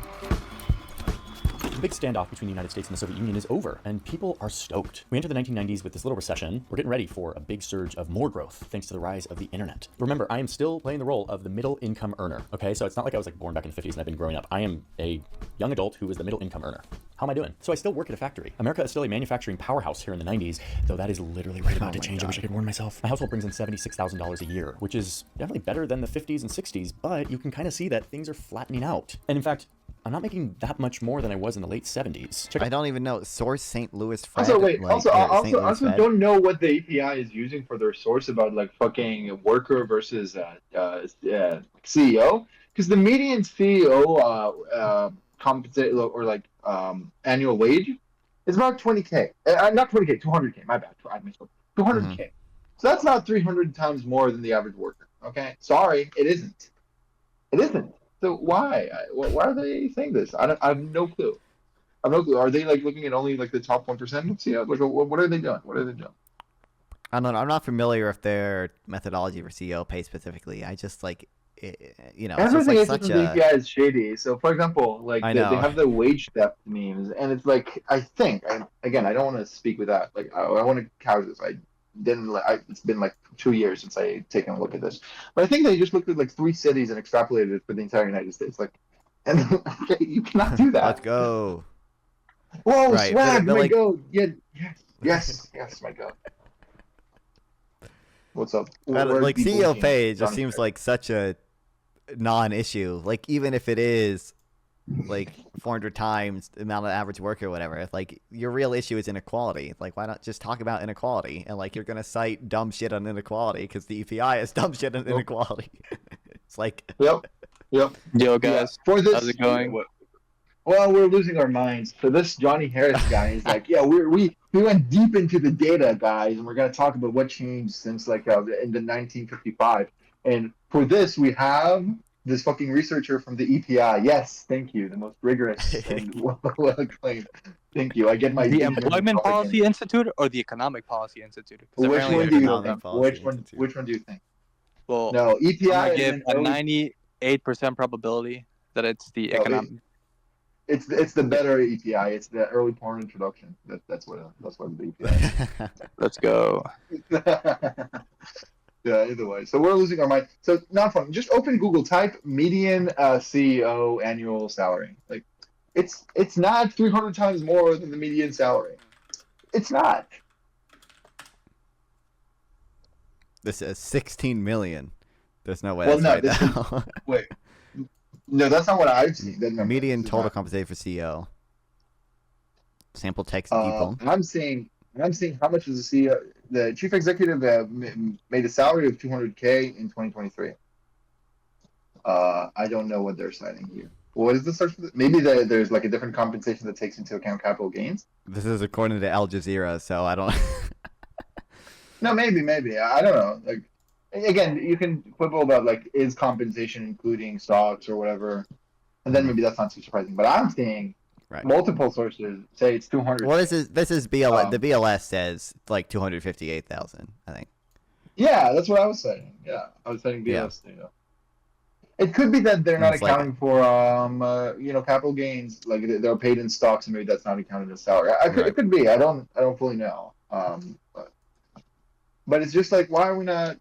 The big standoff between the United States and the Soviet Union is over, and people are stoked. We enter the 1990s with this little recession. We're getting ready for a big surge of more growth thanks to the rise of the internet. Remember, I am still playing the role of the middle income earner, okay? So it's not like I was like born back in the 50s and I've been growing up. I am a young adult who is the middle income earner. How am I doing? So I still work at a factory. America is still a manufacturing powerhouse here in the 90s, though that is literally right about to change. I wish I could warn myself. My household brings in $76,000 a year, which is definitely better than the 50s and 60s, but you can kind of see that things are flattening out. And in fact, I'm not making that much more than I was in the late 70s. I don't even know. Source St. Louis Fed. Also, wait. Like, Also, don't know what the API is using for their source about like fucking worker versus CEO. Because the median CEO compensate or like annual wage is about 20K. Not 20K, 200K. My bad. I misspoke. 200K. Mm-hmm. So that's not 300 times more than the average worker. Okay, sorry, it isn't. It isn't. So why? Why are they saying this? I have no clue. I have no clue. Are they like looking at only like the top 1% of CEO? Like, what are they doing? What are they doing? I don't know. I'm not familiar with their methodology for CEO pay specifically. I just like, Everything it's is like from the API is shady. So, for example, like they have the wage theft memes, and it's like I don't want to speak with that. Like I want to couch this. It's been like 2 years since I taken a look at this, but I think they just looked at like 3 cities and extrapolated it for the entire United States. Like, and you cannot do that. Let's go. Whoa, right, swag, but my like... go. Yeah, yes, my go. What's up? Like CEO pay just seems like such a non-issue. Like even if it is like 400 times the amount of average worker or whatever, like your real issue is inequality. Like why not just talk about inequality? And like you're gonna cite dumb shit on inequality because the EPI is dumb shit on inequality. It's like Yep. Yo guys, for this, how's it going? Well, we're losing our minds. So this Johnny Harris guy is like, yeah, we went deep into the data, guys, and we're gonna talk about what changed since like in the 1955. And for this, we have this fucking researcher from the EPI. Yes, thank you, the most rigorous and well acclaimed. Thank you. I get my The Employment Policy Institute or the Economic Policy Institute? Which one do you think? Which one do you think? Well, no, EPI. I give a 98% probability that it's the economic. It's the better EPI. It's the early porn introduction. That's what the EPI. Let's go. Yeah, either way. So we're losing our mind. So Nonfon, just open Google, type median CEO annual salary. Like, it's not 300 times more than the median salary. It's not. This is 16 million. There's no way that's right now. Wait. No, that's not what I've seen. Median total compensation for CEO. Sample text people. I'm seeing how much is the CEO. The chief executive made a salary of 200K in 2023. I don't know what they're citing here. What is the search for? Maybe there's like a different compensation that takes into account capital gains. This is according to Al Jazeera, so I don't. No, maybe. I don't know. Like, again, you can quibble about like is compensation including stocks or whatever, and then maybe that's not too surprising. But I'm seeing multiple sources say it's 200. Well, this is BLS. The BLS says like 258,000, I think. Yeah, that's what I was saying. Yeah, I was saying BLS data. It could be that they're not accounting for capital gains, like they're paid in stocks, and maybe that's not accounted as salary. It could be. I don't fully know. But it's just like, why are we not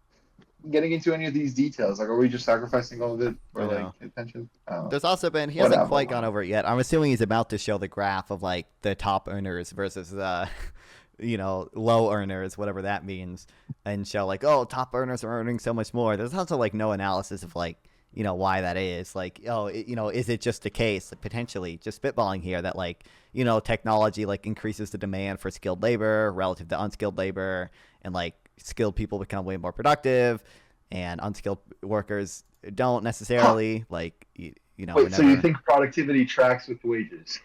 getting into any of these details? Like, are we just sacrificing all of it for like attention? There's also been, he hasn't quite gone over it yet. I'm assuming he's about to show the graph of like the top earners versus low earners, whatever that means, and show like, oh, top earners are earning so much more. There's also like no analysis of like, why that is. Like, is it just a case, like, potentially just spitballing here, that like, technology like increases the demand for skilled labor relative to unskilled labor, and like skilled people become way more productive and unskilled workers don't necessarily, like, Wait, so you think productivity tracks with wages?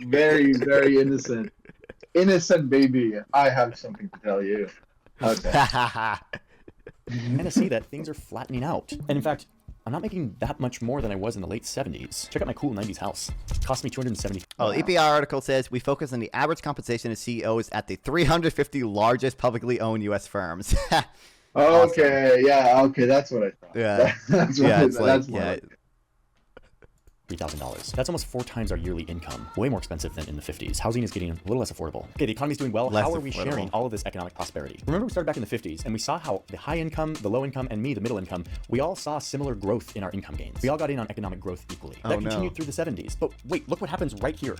Very, very innocent. Innocent baby. I have something to tell you. Okay. Kind of see that things are flattening out. And in fact, I'm not making that much more than I was in the late 70s. Check out my cool 90s house. It cost me $270. Oh, the EPI article says we focus on the average compensation of CEOs at the 350 largest publicly owned U.S. firms. Okay, yeah, okay, that's what I thought. Yeah, that's yeah, what it's like, yeah. $3,000. That's almost 4 times our yearly income. Way more expensive than in the 50s. Housing is getting a little less affordable. Okay, the economy's doing well. Less How are we affordable. sharing all of this economic prosperity? Remember, we started back in the 50s, and we saw how the high income, the low income, and me, the middle income, we all saw similar growth in our income gains. We all got in on economic growth equally. That continued through the 70s. But wait, look what happens right here.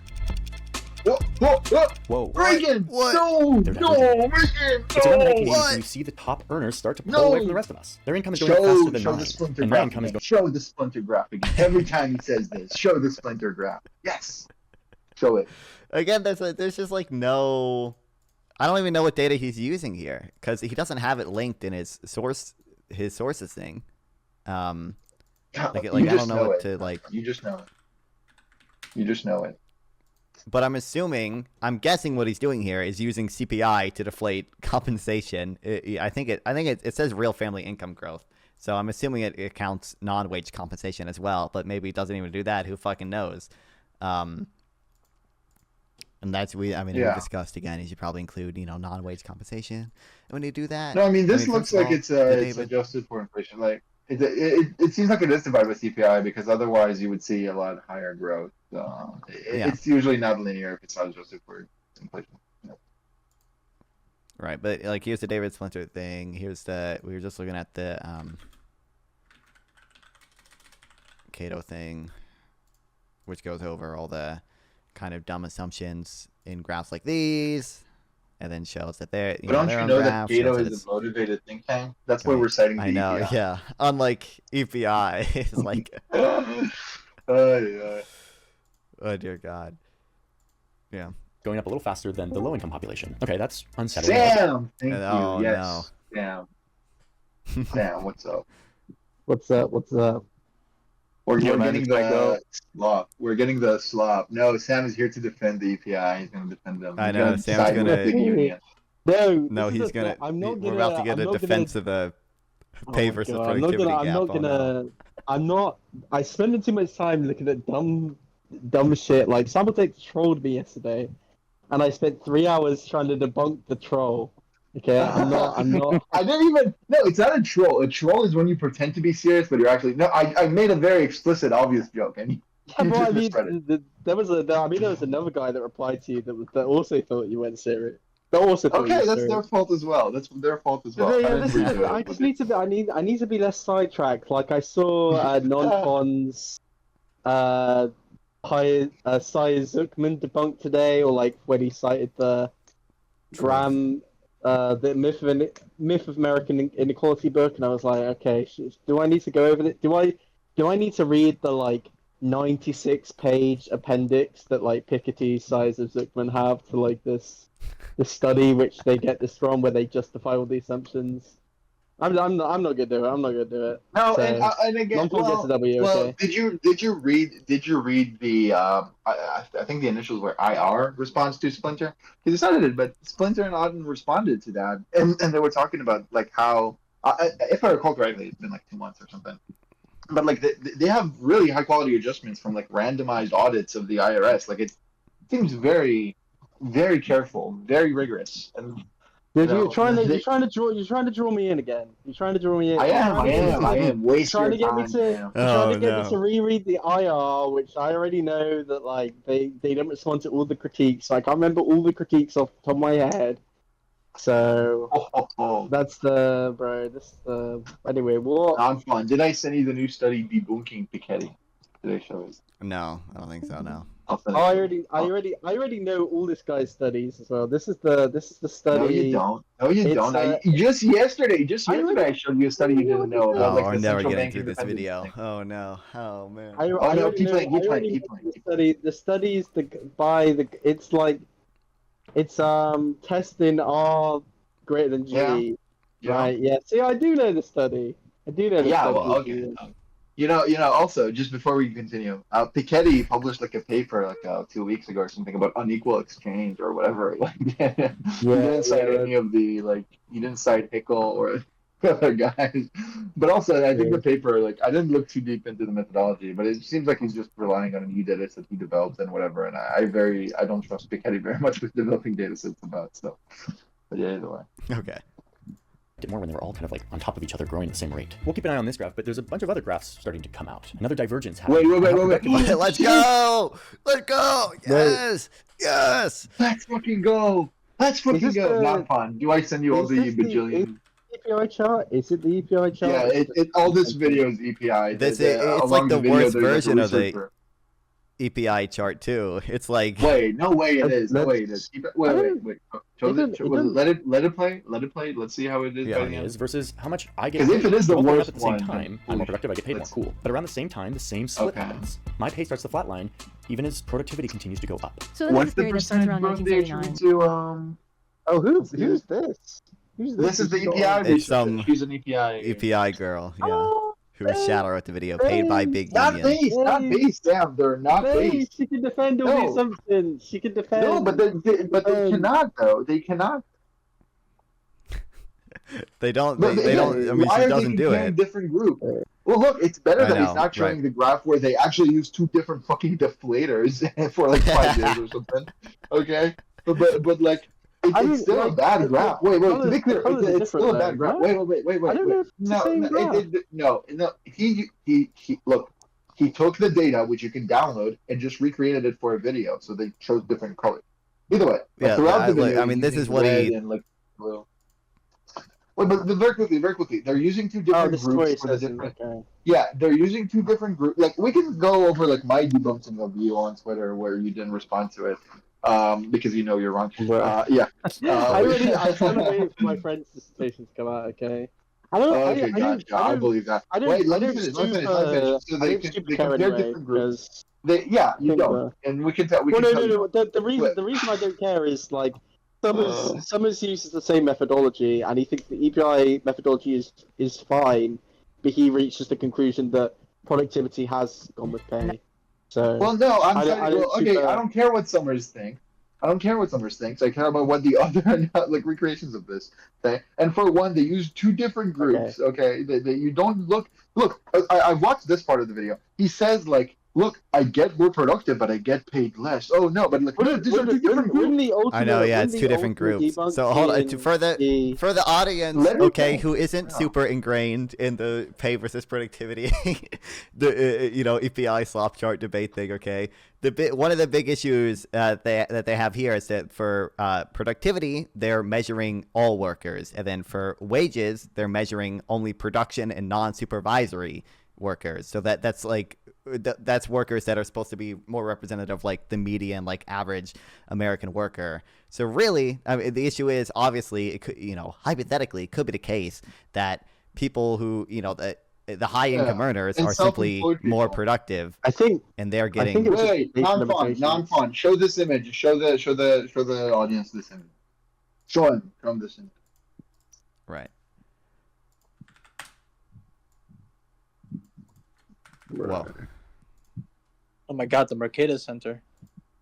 Whoa. Reagan! What? No! They're No! diverging. Reagan! It's around the No! 1980s when you see the top earners start to pull away from the rest of us. Their income is going up faster than Show mine, the splinter and my graph income is again. going. Show the splinter graph again. Every time he says this, show the splinter graph. Yes! Show it. Again, there's just like no. I don't even know what data he's using here because he doesn't have it linked in his sources thing. You I just don't know what it. to like. You just know it. You just know it. But I'm guessing what he's doing here is using CPI to deflate compensation. I think it says real family income growth. So I'm assuming it counts non-wage compensation as well, but maybe it doesn't even do that. Who fucking knows? And that's we discussed again. You should probably include non-wage compensation. And when you do that, No, I mean this looks first of like all, it's adjusted for inflation. Like it seems like it is divided by CPI because otherwise you would see a lot higher growth. It's usually not linear if it's not adjusted for inflation. Yeah. Right, but like here's the David Splinter thing. We were just looking at the Cato thing, which goes over all the kind of dumb assumptions in graphs like these, and then shows that they're But don't you know that Cato is a motivated think tank? That's why we're citing the I know, EPI. yeah. Unlike EPI, it's like Yeah. oh dear God. Yeah. Going up a little faster than the low-income population. Okay, that's unsettling. Sam! Thank Oh, you. Yes. no. Sam, what's up? What's up? We're Yo, man, getting it's my go. the slop. We're getting the slop. No, Sam is here to defend the EPI. He's going to defend them. I He's know, gonna Sam's side with gonna- the union. No, he's gonna. We're about to get a defense of the pay versus productivity gap. I spend too much time looking at dumb shit. Like Sabotex trolled me yesterday, and I spent 3 hours trying to debunk the troll. Okay, I'm not. I didn't even. No, it's not a troll. A troll is when you pretend to be serious, but you're actually. No, I made a very explicit, obvious joke, and you Yeah, bro, I just misread it. mean, there was another guy that replied to you that also thought you went serious. That also thought you Okay, were that's serious. their fault as well. That's their fault as well. Yeah, I didn't redo it. I just need to be. I need to be less sidetracked. Like I saw Nonfon's Sai Zuckman debunked today, or like when he cited the Graham, the myth of American inequality book, and I was like, okay, do I need to go over it? Do I need to read the like 96-page appendix that like Piketty, Sai Zuckman have to like this study which they get this from, where they justify all the assumptions? I'm not gonna do it. I'm not gonna do it. No, So, and again, Nonfon gets a W. well, Okay. did you read the I think the initials were IR response to Splinter? He decided it, but Splinter and Auden responded to that, and they were talking about like how, if I recall correctly, it's been like 2 months or something. But like they have really high quality adjustments from like randomized audits of the IRS. Like it seems very, very careful, very rigorous. And You're trying to draw me in again. You're trying to draw me in. I am. Waste Trying your to get me time. to man. trying to get me to reread the IR, which I already know that like they don't respond to all the critiques. Like I remember all the critiques off the top of my head. So that's the bro. Anyway. What? Nonfon. Did I send you the new study debunking Piketty? Did I show it? No, I don't think so. No. I'll send it. I already know all this guy's studies as well. This is the study. No, you don't. No, you It's, don't. Just yesterday, I showed you a study you didn't know about. Oh, like, we're the never central getting bank through this independence video. thing. Oh no. Oh man. I no, already keep know- playing, I keep already playing, know keep playing. The studies it's like it's testing R greater than G. Yeah. Right, yeah. See, I do know the study. I do know the Yeah, study. well, okay. You know. Also, just before we continue, Piketty published like a paper like 2 weeks ago or something about unequal exchange or whatever. Like, he didn't cite any of the like. He didn't cite Hickel or other guys. But also, I think the paper, like, I didn't look too deep into the methodology, but it seems like he's just relying on new data sets he developed and whatever. And I don't trust Piketty very much with developing data sets about stuff. But yeah, either way. Okay. more when they were all kind of like on top of each other, growing at the same rate. We'll keep an eye on this graph, but there's a bunch of other graphs starting to come out. Another divergence happening. Wait. Let's go! Let's go! Yes! Yes! Let's fucking go! Let's fucking this go! the- Not fun. Do I send you all is the this the- bajillion? EPI chart? Is it the EPI chart? Yeah, all this video is EPI. It's Along like the video, worst there's, like, a version of the researcher. EPI chart too. It's like Wait, no way it is. No Let's- way it is. Wait. Let it play. Let's see how it is. Yeah, by Money the end. is versus how much I get 'Cause if paid. it is the Both going up worst at the same one, then time, I'm more productive, I get paid more. let's- Cool. But around the same time, the same split Okay. happens. My pay starts to flatline, even as productivity continues to go up. So in What's this the period that starts percentage around growth they 1979. attribute to Oh, who's this? Who's This is the Who's EPI got- It's some researcher. She's an EPI. EPI girl, yeah, Oh, who was Shadow wrote the video, paid by Big Not Union. base, not base, Sam. They're not hey, base. she can defend all the No. assumptions. She can defend. No, but they cannot though. They cannot. They don't. But They don't. I mean, why she are they doesn't do comparing it. different group. Well, look, it's better I that he's know, not showing right. the graph where they actually use two different fucking deflators for like 5 years or something. Okay, but like. I It's mean, still a like, bad the graph. Wait, to colours- be clear, the colours are it's still a bad different, graph. though, Wait. I don't know if it's the same graph. No. He look. He took the data, which you can download, and just recreated it for a video, so they chose different colors. Either way, Yeah, throughout the video, I mean, this he's is what red he. and, like, blue. Wait, but very quickly, they're using two Oh, different this is what groups it for the says in different. okay. Yeah, they're using two different groups. Like, we can go over like my debunking of you on Twitter where you didn't respond to it, because you know you're wrong. Right. Yeah. I kind of waited for my friend's dissertation to come out. Okay. I don't. Okay, gotcha. I believe that. I don't. Wait, let I me don't finish. stoop, So I they don't stoop to they care compare anyway, different groups. because You don't, and we can tell. well, can tell no. you. The reason I don't care is like Summers uses the same methodology, and he thinks the EPI methodology is fine, but he reaches the conclusion that productivity has gone with pay. So Well, no, I don't see the- I don't care what Summers thinks. I care about what the other like recreations of this thing. And for one, they use two different groups. Okay, they you don't look. I watched this part of the video. He says like, look, I get more productive, but I get paid less. Oh no, but like, no, these are two different groups. I know, yeah, it's two different groups. So hold on, for the audience, Let me okay, finish. who isn't Yeah. super ingrained in the pay versus productivity, the EPI slop chart debate thing, okay. One of the big issues that they have here is that for productivity they're measuring all workers, and then for wages they're measuring only production and non-supervisory workers. So that's like that's workers that are supposed to be more representative of like the median, like average American worker. So really, I mean, the issue is obviously it could, hypothetically, it could be the case that people who the high income earners And are simply self-employed more people. productive, I think and they're I getting think it was Wait, just non-fun. Show this image. Show the audience this image. Show them this image. right. Well, Oh my god, the Mercatus Center.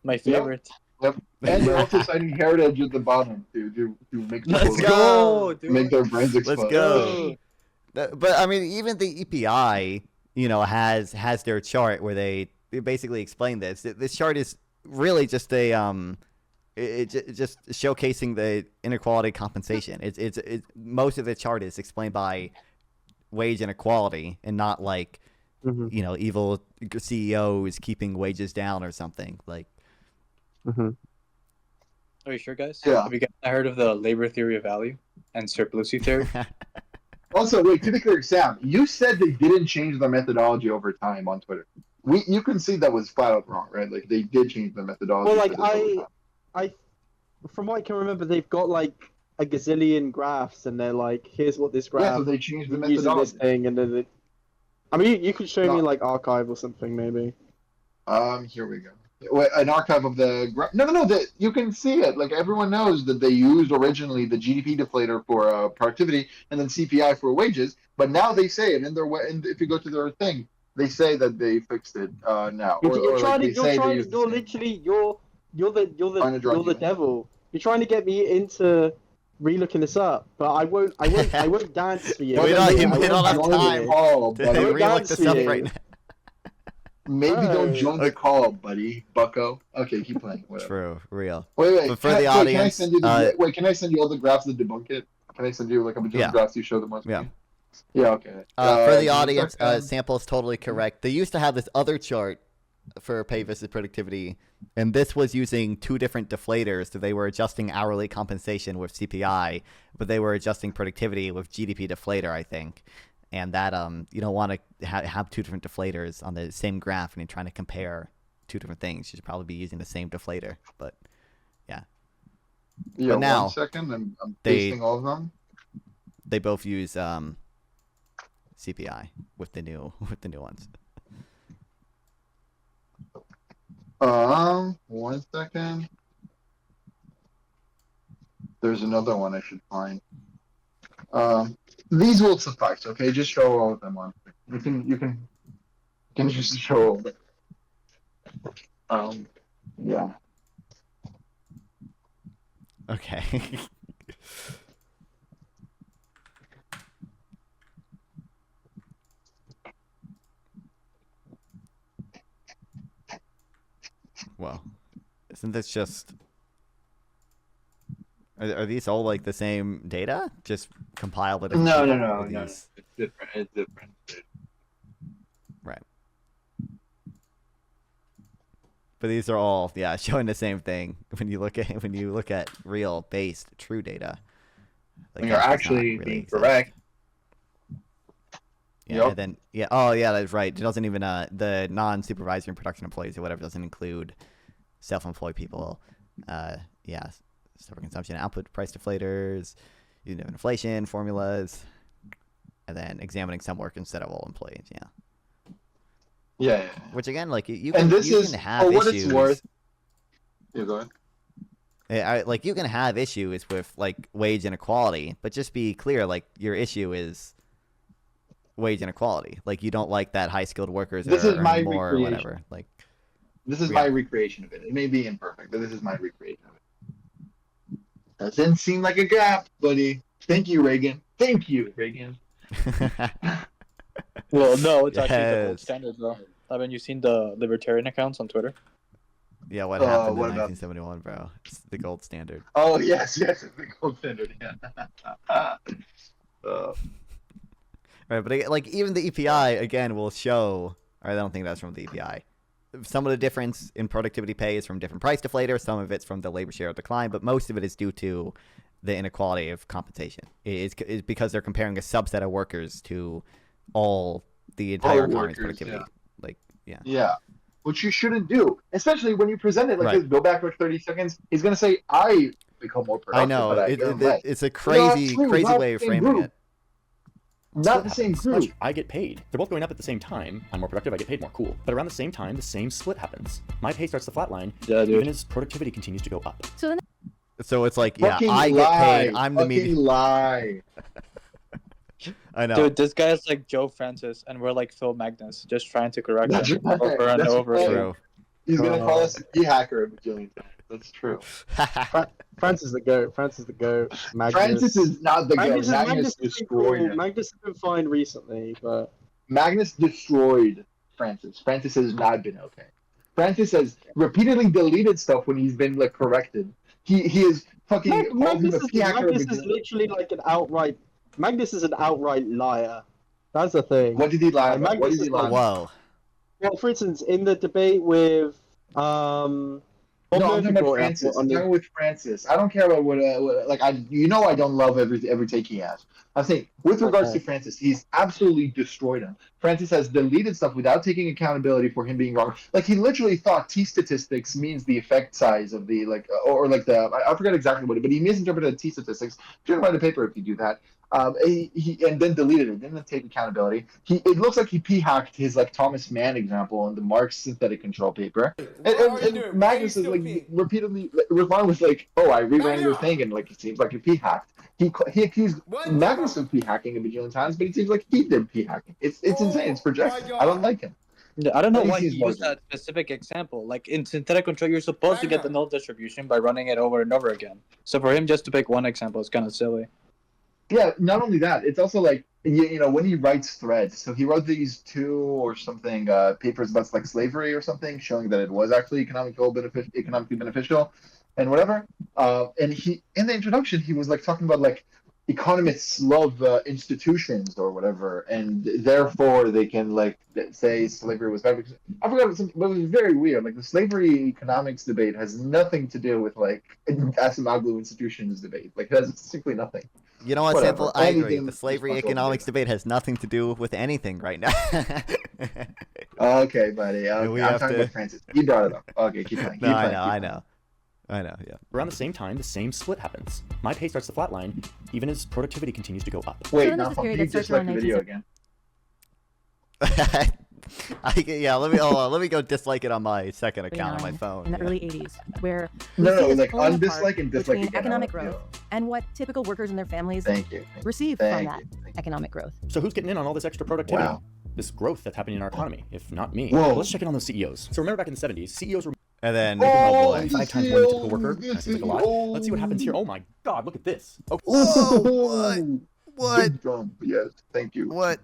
My favorite. Yep. And they're also citing heritage at the bottom to make Let's people go, dude. make their brains explode. Let's go. But I mean, even the EPI, has their chart where they basically explain this. This chart is really just a just showcasing the inequality compensation. It's most of the chart is explained by wage inequality and not like evil CEOs keeping wages down or something like. Are you sure, guys? Yeah. Have you guys heard of the labor theory of value and surplusy theory? Also, wait, to be clear, Sam, you said they didn't change their methodology over time on Twitter. You can see that was flat out wrong, right? Like they did change the methodology. Well, like for this over time. I, from what I can remember, they've got like a gazillion graphs, and they're like, here's what this graph. Yeah, so they changed the using this methodology. thing, and then I mean, you could show me No. like archive or something, maybe. Here we go. Wait, an archive of the no. You can see it. Like everyone knows that they used originally the GDP deflator for productivity and then CPI for wages. But now they say it in their way. And if you go to their thing, they say that they fixed it now. You're Trying to. You're Trying to drug the you in. devil. You're trying to get me into re-looking this up, but I won't dance for you. We don't have join time the call, to buddy. re-look this up right now. Maybe don't Hey. join the call, buddy, bucko. Okay, keep playing. Whatever. True, real. Wait. But for the audience, can I send you all the graphs that debunk it? Can I send you like a bajillion Yeah. graphs you show them on Yeah. screen? Yeah, okay. For the give me a audience, second. Sample is totally correct. They used to have this other chart for pay versus productivity, and this was using two different deflators. So they were adjusting hourly compensation with CPI, but they were adjusting productivity with GDP deflator, I think. And that you don't want to have two different deflators on the same graph when you're trying to compare two different things. You should probably be using the same deflator. But yeah, Yeah, now, 1 second. I'm they- pasting all of them. they both use CPI with the new ones. 1 second. There's another one I should find. These will suffice, okay? Just show all of them on. You can just show all of them. Yeah. Okay. Well, isn't this just... Are these all like the same data? Just compiled with different people? Or No. these- It's different. It's different. Right. But these are all, yeah, showing the same thing when you look at real based true data. Like, You're that does not actually really being exist. correct. Yeah, Yep. and then oh yeah, that's right. It doesn't even the non-supervisory and production employees or whatever doesn't include self-employed people. Yeah, stover consumption, output price deflators, using inflation formulas, and then examining some work instead of all employees. Yeah. Yeah. Which again, like you And can, this you is, can have for what issues. it's worth. Yeah, go ahead. Like you can have issues with like wage inequality, but just be clear, like your issue is wage inequality. Like you don't like that high skilled workers This are is my earning more or recreation. whatever. Like This is Yeah. my recreation of it. It may be imperfect, but this is my recreation of it. Doesn't seem like a gap, buddy. Thank you, Reagan. Thank you, Reagan. Well, no, it's actually the gold Yes. standard, though. Haven't you seen the libertarian accounts on Twitter? Yeah, what happened what in about- 1971, bro? It's the gold standard. Oh yes, it's the gold standard. Yeah. Right, but like even the EPI again will show. Or I don't think that's from the EPI. Some of the difference in productivity pay is from different price deflators. Some of it's from the labor share decline, but most of it is due to the inequality of compensation. It's because they're comparing a subset of workers to all the entire economy's workers, productivity. yeah. Like, yeah. Yeah. Which you shouldn't do, especially when you present it like Right. this. Go back for 30 seconds. He's gonna say, "I become more productive." I know but I earn less." it's a not crazy, true. crazy Not way of the same framing group. it. Not the same happens. group. Much I get paid. They're both going up at the same time. I'm more productive, I get paid more. Cool. But around the same time, the same split happens. My pay starts to flatline, Yeah, dude. even as productivity continues to go up. So then So it's like, yeah, Fucking I get lie. paid. I'm the Fucking median. lie. I know. Dude, this guy is like Joe Francis, and we're like Phil Magnus, just trying to correct That's him right. over and That's over right. again. True. He's gonna call us a key hacker a bajillion times. That's true. Francis the goat. Francis the goat. Magnus. Francis is not the guy. Magnus Magnus has been destroyed cool. him. Magnus has been fine recently, but Magnus destroyed Francis. Francis has not been okay. Francis has repeatedly deleted stuff when he's been like corrected. He is fucking called him Magnus a key hacker. Magnus is literally like an outright. Magnus is an outright liar. That's the thing. What did he lie about? Magnus What did he is lie like- about? Whoa. Well, for instance, in the debate with Bob No, I'm Murphy talking about brought it up Francis. on I'm the- talking with Francis. I don't care about what like I don't love every take he has. I'm saying with regards Okay. to Francis, he's absolutely destroyed him. Francis has deleted stuff without taking accountability for him being wrong. Like he literally thought T statistics means the effect size of the or like the I forget exactly what it, but he misinterpreted T statistics. You shouldn't write a paper if you do that. He and then deleted it. Didn't take accountability. It looks like he p-hacked his like Thomas Mann example in the Marx synthetic control paper. And Magnus is like repeatedly responded with like, "Oh, I reran your thing," and like it seems like you p-hacked. He accused Magnus of p-hacking a bajillion times, but it seems like he did p-hacking. It's insane. It's projected. I don't like him. Yeah, I don't know At why least he he's used working. that specific example. Like in synthetic control, you're supposed to get the null distribution by running it over and over again. So for him just to pick one example is kind of silly. Yeah, not only that, it's also like when he writes threads. So he wrote these 2 or something papers about like slavery or something, showing that it was actually economically beneficial, and whatever. And he in the introduction he was like talking about like economists love institutions or whatever, and therefore they can like say slavery was bad. I forgot something, but it was very weird. Like the slavery economics debate has nothing to do with like Asimoglu institutions debate. Like it has simply nothing. You know what, Whatever. Simple? I agree. Anything The slavery responsible economics debate. debate has nothing to do with anything right now. Okay, buddy. Okay. We I'm have talking to- about Francis. He brought it up. Okay, keep playing. No, Keep I playing, know, keep I playing. know. I know, yeah. Around the same time, the same split happens. My pay starts to flatline, even as productivity continues to go up. Wait, So then now there's this period you that starts dislike around the video 1970. again. Yeah, let me go dislike it on my second account on my phone. in the yeah. early 80s, where we No, see no, this like pulling apart undislike and dislike between again. economic I wanna growth and what typical workers and their families Thank you. receive Thank from that you. economic growth. So who's getting in on all this extra productivity? Wow. This growth that's happening in our economy, if not me. Whoa. Well, let's check in on those CEOs. So remember back in the 70s, CEOs were And then, Oh, oh boy. 5 times more than the typical worker. That seems like a lot. Let's see what happens here. Oh my god, look at this. Oh, Whoa, what? Big jump. Yes, thank you. What?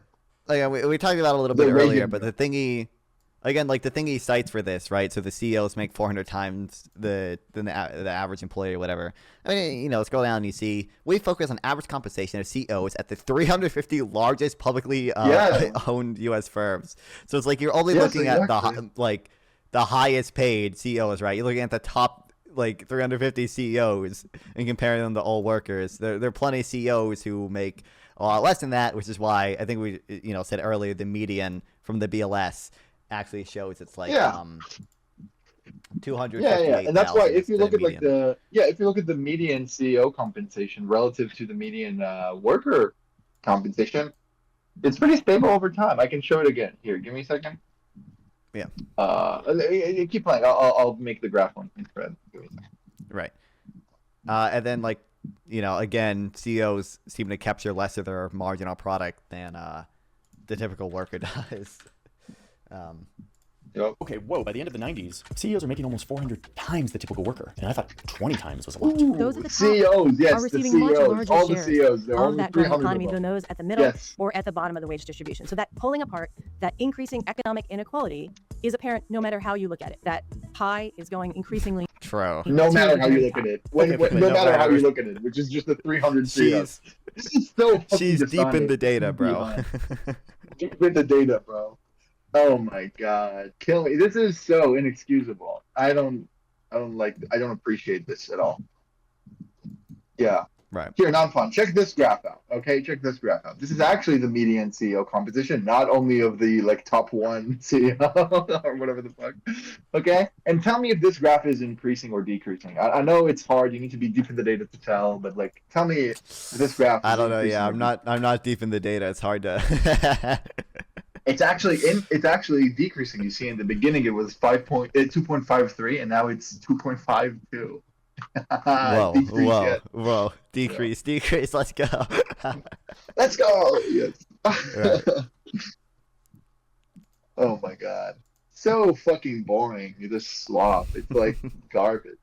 Like, we talked about it a little The bit earlier, Reagan but the thing he cites for this, right? So the CEOs make 400 times the average employee or whatever. I mean, you know, scroll down and you see we focus on average compensation of CEOs at the 350 largest publicly owned U.S. firms. So it's like you're only looking at the highest paid CEOs, right? You're looking at the top like 350 CEOs and comparing them to all workers. There are plenty of CEOs who make a lot less than that, which is why I think we said earlier the median from the BLS actually shows it's like 258,000. Yeah, and that's why if you is the look at like median. if you look at the median CEO compensation relative to the median worker compensation, it's pretty stable over time. I can show it again. Here, give me a second. Yeah. Keep playing. I'll make the graph on Fred. Right. And then again, CEOs seem to capture less of their marginal product than the typical worker does. okay, whoa, by the end of the 90s, CEOs are making almost 400 times the typical worker. And I thought 20 times was a lot. Those at the top CEOs, yes, are the receiving much CEOs, larger all the shares CEOs, there are of only that growing 300 economy of them. than those at the middle Yes. or at the bottom of the wage distribution. So that pulling apart, that increasing economic inequality is apparent no matter how you look at it. That pie is going increasingly True. No to matter the how you very look top. at it. no No matter how matter. you look at it, which is just the 300 CEOs. This is so fucking She's deep in dishonored. the data, bro. Deep in the data, bro. Oh my god. Kill me. This is so inexcusable. I don't appreciate this at all. Yeah. Right. Here, Nonfon, check this graph out. Okay, check this graph out. This is actually the median CEO composition, not only of the top one CEO or whatever the fuck. Okay, and tell me if this graph is increasing or decreasing. I know it's hard. You need to be deep in the data to tell, but tell me if this graph. I Is don't know. increasing Yeah, or I'm not deep in the data. It's hard to. It's actually decreasing. You see, in the beginning it was 2.53, and now it's 2.52. Whoa. Decrease. Let's go. Let's go. Yes. Right. Oh my god. So fucking boring. You just slop. It's like garbage.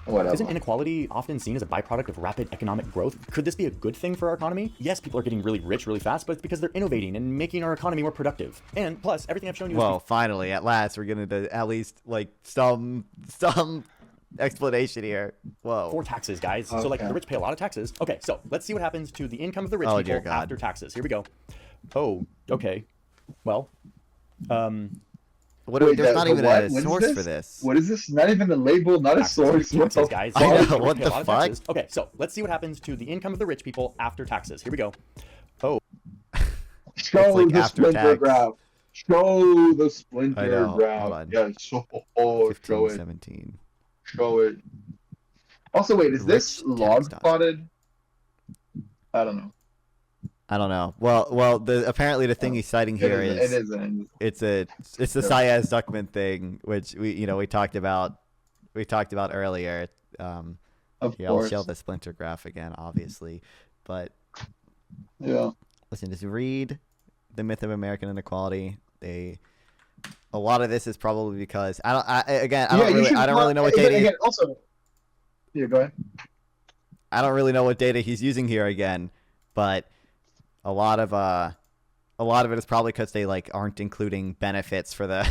Whatever. Isn't inequality often seen as a byproduct of rapid economic growth? Could this be a good thing for our economy? Yes, people are getting really rich really fast, but it's because they're innovating and making our economy more productive. And plus, everything I've shown you is Well, finally, at last, we're gonna do at least some explanation here. Whoa. before taxes, guys. So Okay. the rich pay a lot of taxes. Okay, so let's see what happens to the income of the rich Oh, dear people God. after taxes. Here we go. Oh, okay. Well, There's not even what? a What is source this? for this. What is this? Not even a label, not a source. What taxes, the guys. fuck? I know, The rich what pay a the lot of fuck? taxes. Okay, so let's see what happens to the income of the rich people after taxes. Here we go. Oh, Show It's like the after splinter tax. graph. Show the I splinter know. graph. Hold on. Yeah, show 15, it. 17. Show it. Also, wait, is this Rich log tax dot. plotted? I don't know. I don't know. Well, apparently the thing he's citing here It is isn't. it's the Syaz-Zuckman thing, which we talked about earlier. Of Here, I'll course. show the splinter graph again, obviously, but Yeah. listen, just read The Myth of American Inequality. A lot of this is probably because I don't really know what data. Again, also, yeah, go ahead. I don't really know what data he's using here again, but a lot of a lot of it is probably because they like aren't including benefits for the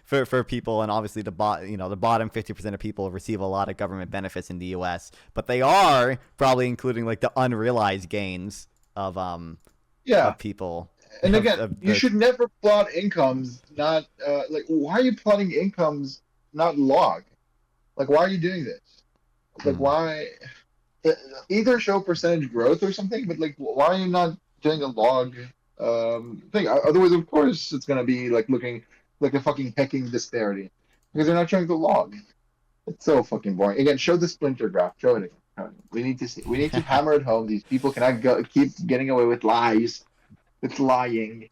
for people, and obviously the bottom 50% of people receive a lot of government benefits in the U.S., but they are probably including like the unrealized gains of people. And again, you should never plot incomes, not like why are you plotting incomes, not log? Like why are you doing this? Like why? Either show percentage growth or something, but like why are you not doing a log thing? Otherwise, of course, it's gonna be like looking like a fucking hecking disparity because they're not showing the log. It's so fucking boring. Again, show the splinter graph. Show it again. We need to see. We need to hammer it home. These people cannot keep getting away with lies. It's lying.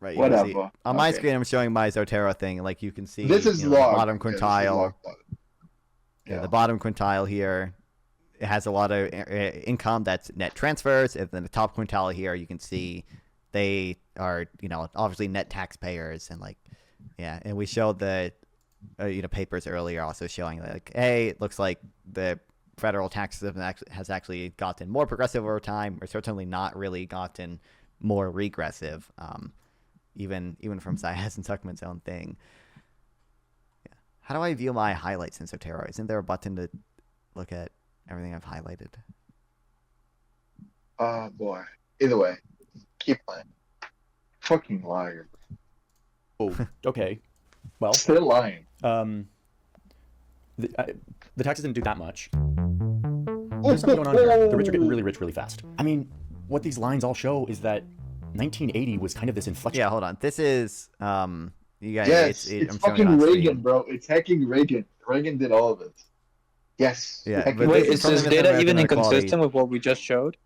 Right. Whatever. On my screen, I'm showing my Zotero thing. Like you can see, this is the log. bottom quintile. Yeah, the bottom quintile here. It has a lot of income that's net transfers, and then the top quintile here, you can see they are, obviously net taxpayers, and and we showed the, papers earlier also showing like, hey, it looks like the federal tax system has actually gotten more progressive over time, or certainly not really gotten more regressive, even from Syez and Tuckman's own thing. Yeah. How do I view my highlights in Zotero? Isn't there a button to look at everything I've highlighted? Oh boy. Either way, keep playing. Fucking liar. Oh, okay. Well, still lying. The taxes didn't do that much. There's something going on here. The rich are getting really rich really fast. I mean, what these lines all show is that 1980 was kind of this inflection. Yeah, hold on. This is you guys. Yes, it's fucking Reagan, bro. It's hacking Reagan. Reagan did all of it. Yes. Yeah. Wait, is this data even inconsistent with what we just showed?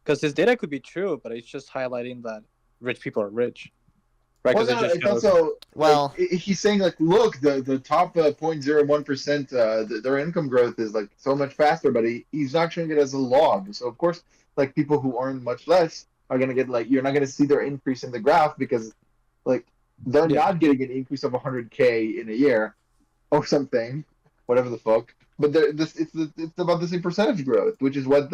Because this data could be true, but it's just highlighting that rich people are rich. Right? Well, no, it's also he's saying like, look, the top 0.01%, their income growth is like so much faster, but he's not showing it as a log. So of course, like people who earn much less are gonna get like you're not gonna see their increase in the graph because like they're not getting an increase of 100K in a year or something, whatever the fuck. But it's about the same percentage growth, which is what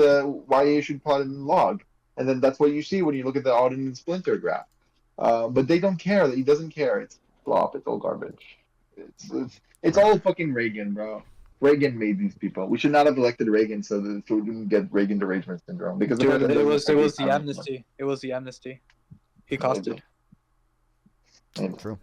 why you should plot it in log, and then that's what you see when you look at the Auden and Splinter graph. But they don't care. He doesn't care. It's flop. It's all garbage. It's all fucking Reagan, bro. Reagan made these people. We should not have elected Reagan so we didn't get Reagan derangement syndrome. Because it was the amnesty. It was the amnesty. He caused it. True.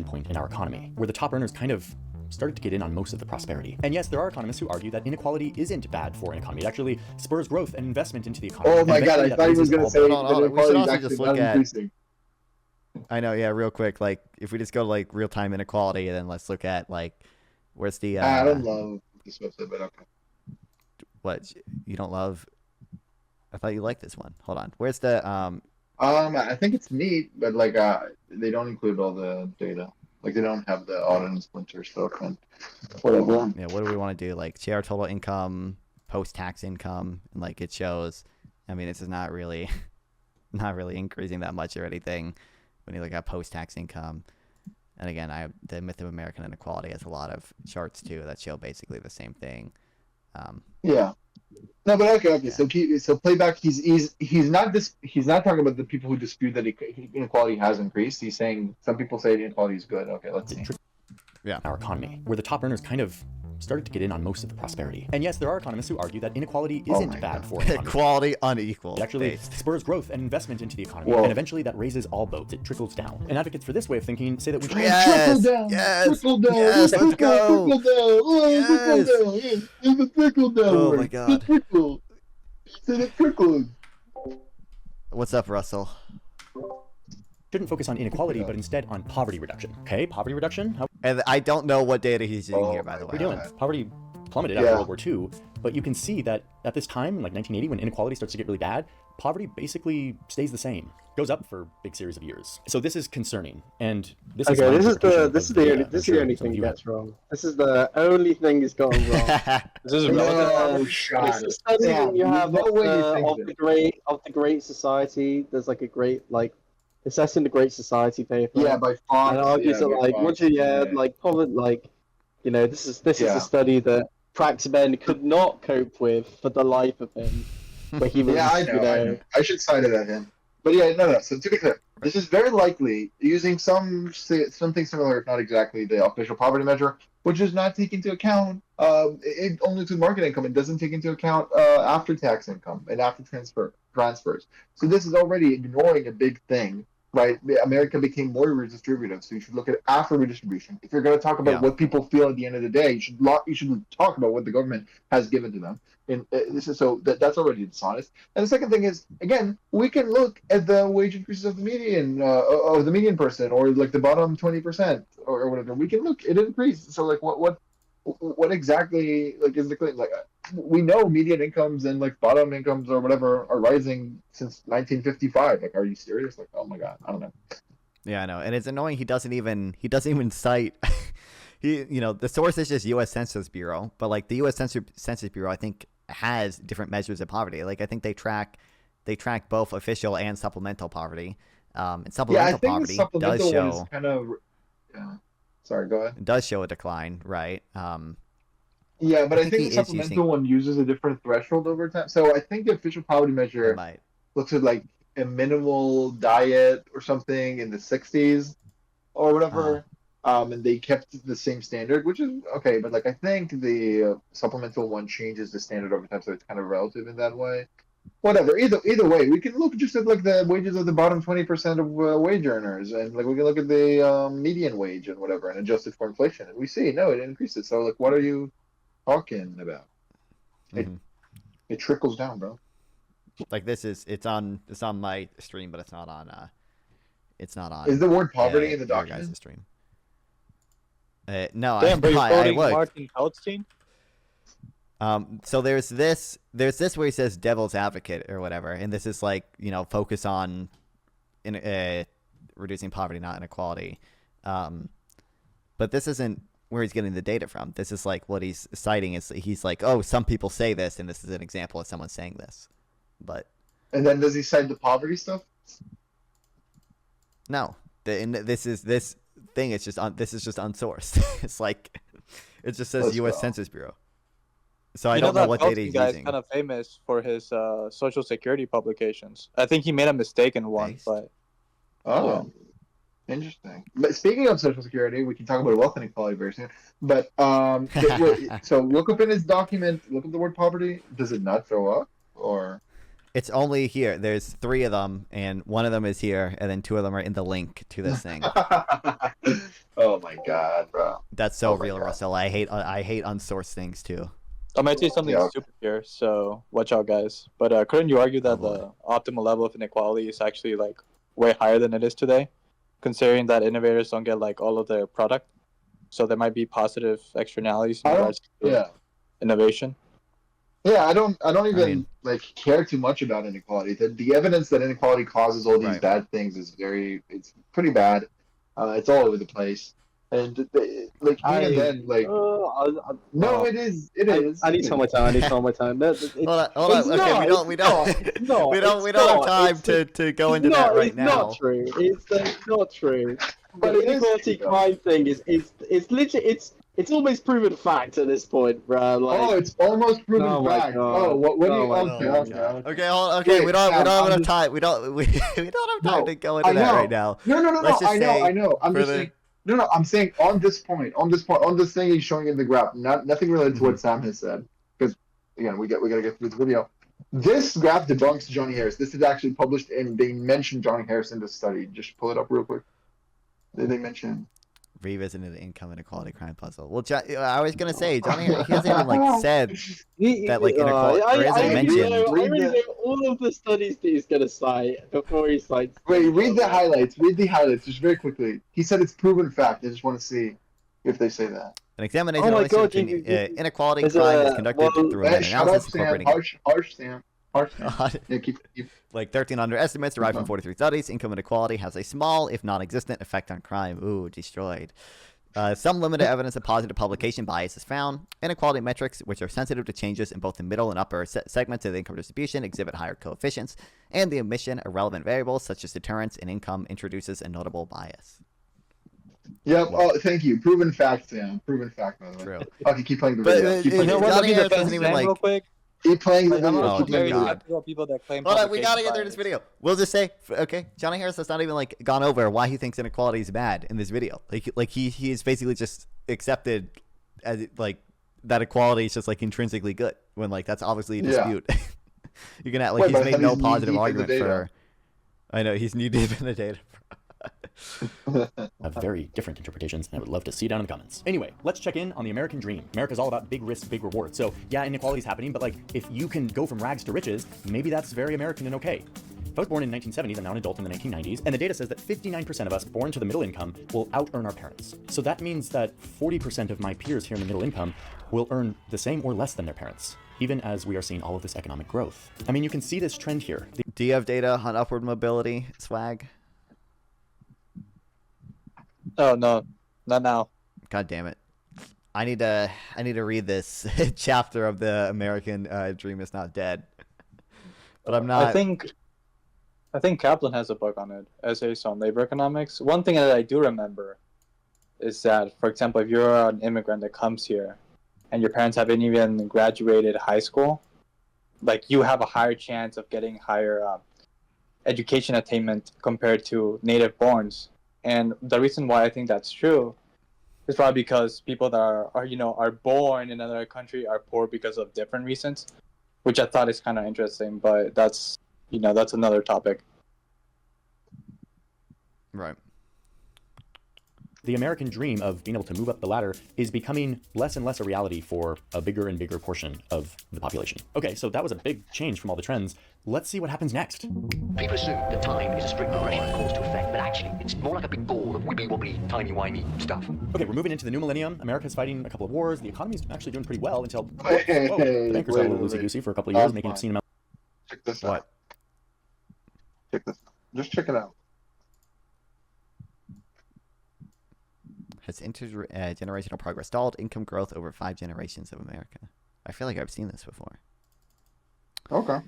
Point in our economy, where the top earners kind of started to get in on most of the prosperity. And yes, there are economists who argue that inequality isn't bad for an economy. It actually spurs growth and investment into the economy. Oh my god, I thought he was going to say that inequality is actually not increasing. I know, yeah, real quick, like, if we just go to, like, real-time inequality, then let's look at, like, where's the, I don't love this website, but okay. What? You don't love? I thought you liked this one. Hold on. Where's the, I think it's neat, but, like, they don't include all the data. Like, they don't have the Auden and Splinter stuff and whatever. Yeah, what do we want to do? Like, share total income, post-tax income, and, like, it shows, I mean, this is not really increasing that much or anything when you look at post-tax income. And again, the Myth of American Inequality has a lot of charts, too, that show basically the same thing. Yeah. No, but okay. Yeah. So playback. He's not talking about the people who dispute that inequality has increased. He's saying some people say inequality is good. Okay, let's see. Yeah. Our economy, where the top earners kind of started to get in on most of the prosperity. And yes, there are economists who argue that inequality isn't bad for an economy. Equality unequal. It actually spurs growth and investment into the economy, and eventually that raises all boats. It trickles down. And advocates for this way of thinking say that we trickle down, trickle down, yes, let's go. Trickle down, trickle down, it's the trickle down. Oh my god. The trickle. Say the trickle. What's up, Russell? Shouldn't focus on inequality, but instead on poverty reduction. Okay, poverty reduction. And I don't know what data he's using here, by the way. What are you doing? Poverty plummeted after World War II, but you can see that at this time, like 1980, when inequality starts to get really bad, poverty basically stays the same, goes up for a big series of years. So this is concerning, and this is the only thing that's wrong. This is the only thing that's gone wrong. This is shot. It's a study you have of the Great Society. There's like a great assessing the Great Society paper. Yeah, by Fox. And it argues that poverty, this is a study that Praxman could not cope with for the life of him. But he was, I know. I should cite it at him. But yeah, no. So to be clear, this is very likely using something similar, if not exactly, the official poverty measure, which does not take into account it only to market income. It doesn't take into account after tax income and after transfers. So this is already ignoring a big thing, right? America became more redistributive, so you should look at after redistribution. If you're going to talk about what people feel at the end of the day, you should talk about what the government has given to them. And that's already dishonest. And the second thing is, again, we can look at the wage increases of the median person, or like the bottom 20% or whatever. We can look, it increased. So like what exactly like is the claim? Like we know median incomes and like bottom incomes or whatever are rising since 1955. Like, are you serious? Like, oh my god, I don't know. Yeah, I know, and it's annoying. He doesn't even cite. The source is just U.S. Census Bureau, but like the U.S. Census Bureau, I think has different measures of poverty. Like I think they track both official and supplemental poverty. And supplemental poverty does show is kind of Sorry, go ahead. It does show a decline, right? Yeah, but I think the supplemental one uses a different threshold over time. So I think the official poverty measure looks at like a minimal diet or something in the 60s or whatever. And they kept the same standard, which is okay. But like I think the supplemental one changes the standard over time, so it's kind of relative in that way. Whatever. Either way, we can look just at like the wages of the bottom 20% of wage earners, and like we can look at the median wage and whatever, and adjust it for inflation, and we see no, it increases. So like, what are you talking about? It trickles down, bro. Like it's on my stream, but it's not on. Is the word poverty in the document? Guys' stream. No, Damn, I looked. Martin Feldstein? So there's this where he says devil's advocate or whatever, and this is like, focus on reducing poverty, not inequality. But this isn't where he's getting the data from. This is like what he's citing is he's like, oh, some people say this, and this is an example of someone saying this. And then does he cite the poverty stuff? No, this thing is just unsourced. It's like it just says U.S. Census Bureau. So I don't know what data he's using. Kind of famous for his Social Security publications. I think he made a mistake in one, but interesting. But speaking of Social Security, we can talk about wealth inequality very soon. But so look up in his document. Look up the word poverty. Does it not show up, or? It's only here. There's 3 of them, and one of them is here, and then 2 of them are in the link to this thing. Oh my god, bro! That's so real, Russell. I hate unsourced things too. I might say something stupid here, so watch out, guys. But couldn't you argue that the optimal level of inequality is actually like way higher than it is today, considering that innovators don't get like all of their product, so there might be positive externalities in regards to innovation. Yeah, I don't even care too much about inequality. The evidence that inequality causes all these bad things is it's pretty bad. It's all over the place. And it is. I need some more time. Hold on. Okay, we don't have time to go into that right now. It's not true. It's not true. But the inequality crime thing is literally it's almost proven fact at this point, bro. Like, it's almost proven fact. What do you? Okay, okay. We don't have enough time. We don't have time to go into that right now. No. I know. I'm just saying. No. I'm saying on this thing he's showing in the graph, nothing related to what Sam has said, because again we gotta get through the video. This graph debunks Johnny Harris. This is actually published, and they mention Johnny Harris in this study. Just pull it up real quick. They mention revisiting the income inequality crime puzzle. Well, I was gonna say Johnny Harris, he hasn't even said that inequality. I already know all of the studies that he's gonna cite before he cites. Wait, read the highlights. Just very quickly. He said it's proven fact. I just want to see if they say that. An examination of inequality crime is conducted through an analysis incorporating harsh Sam. Yeah, keep. Like 1,300 estimates derived from 43 studies, income inequality has a small, if non-existent, effect on crime. Ooh, destroyed. Some limited evidence of positive publication bias is found. Inequality metrics, which are sensitive to changes in both the middle and upper segments of the income distribution, exhibit higher coefficients, and the omission of relevant variables such as deterrence in income introduces a notable bias. Yep. Oh, thank you. Proven fact, Sam. Proven fact, by the way. True. Okay, keep playing the video. Johnny Harris doesn't even real quick. Keep playing the Like, I'm video. Oh, also Keep dear playing the God. video. skeptical of people that claim. Hold on, we gotta get publication through this bias. video. We'll just say, okay, Johnny Harris has not even like gone over why he thinks inequality is bad in this video. Like he is basically just accepted as like that equality is just like intrinsically good when like that's obviously a Yeah. dispute. You can like Wait, he's but I made thought no he's knee positive deep in the argument data. for. I know he's knee deep in the data. Have very different interpretations, and I would love to see down in the comments. Anyway, let's check in on the American dream. America's all about big risk, big reward. So yeah, inequality is happening, but like if you can go from rags to riches, maybe that's very American and okay. If I was born in the 1970s, I'm now an adult in the 1990s, and the data says that 59% of us born to the middle income will out-earn our parents. So that means that 40% of my peers here in the middle income will earn the same or less than their parents, even as we are seeing all of this economic growth. I mean, you can see this trend here. Do you have data on upward mobility, Swag? Oh no, not now. God damn it. I need to read this chapter of the American Dream is Not Dead. But I'm not. I think Kaplan has a book on it, essays on labor economics. One thing that I do remember is that, for example, if you're an immigrant that comes here and your parents haven't even graduated high school, like you have a higher chance of getting higher education attainment compared to native borns. And the reason why I think that's true is probably because people that are born in another country are poor because of different reasons, which I thought is kind of interesting. But that's another topic. Right. The American dream of being able to move up the ladder is becoming less and less a reality for a bigger and bigger portion of the population. Okay, so that was a big change from all the trends. Let's see what happens next. People assume that time is a strict progression of cause to effect, but actually it's more like a big ball of wibbly-wobbly, timey-wimey stuff. Okay, we're moving into the new millennium. America's fighting a couple of wars. The economy's actually doing pretty well until Hey, the bankers got a little wait. loosey-goosey for a couple of years, That's making it fine. seem Check this What? out. Check this out. Just check it out. Has intergenerational progress stalled income growth over 5 generations of America? I feel like I've seen this before. Okay.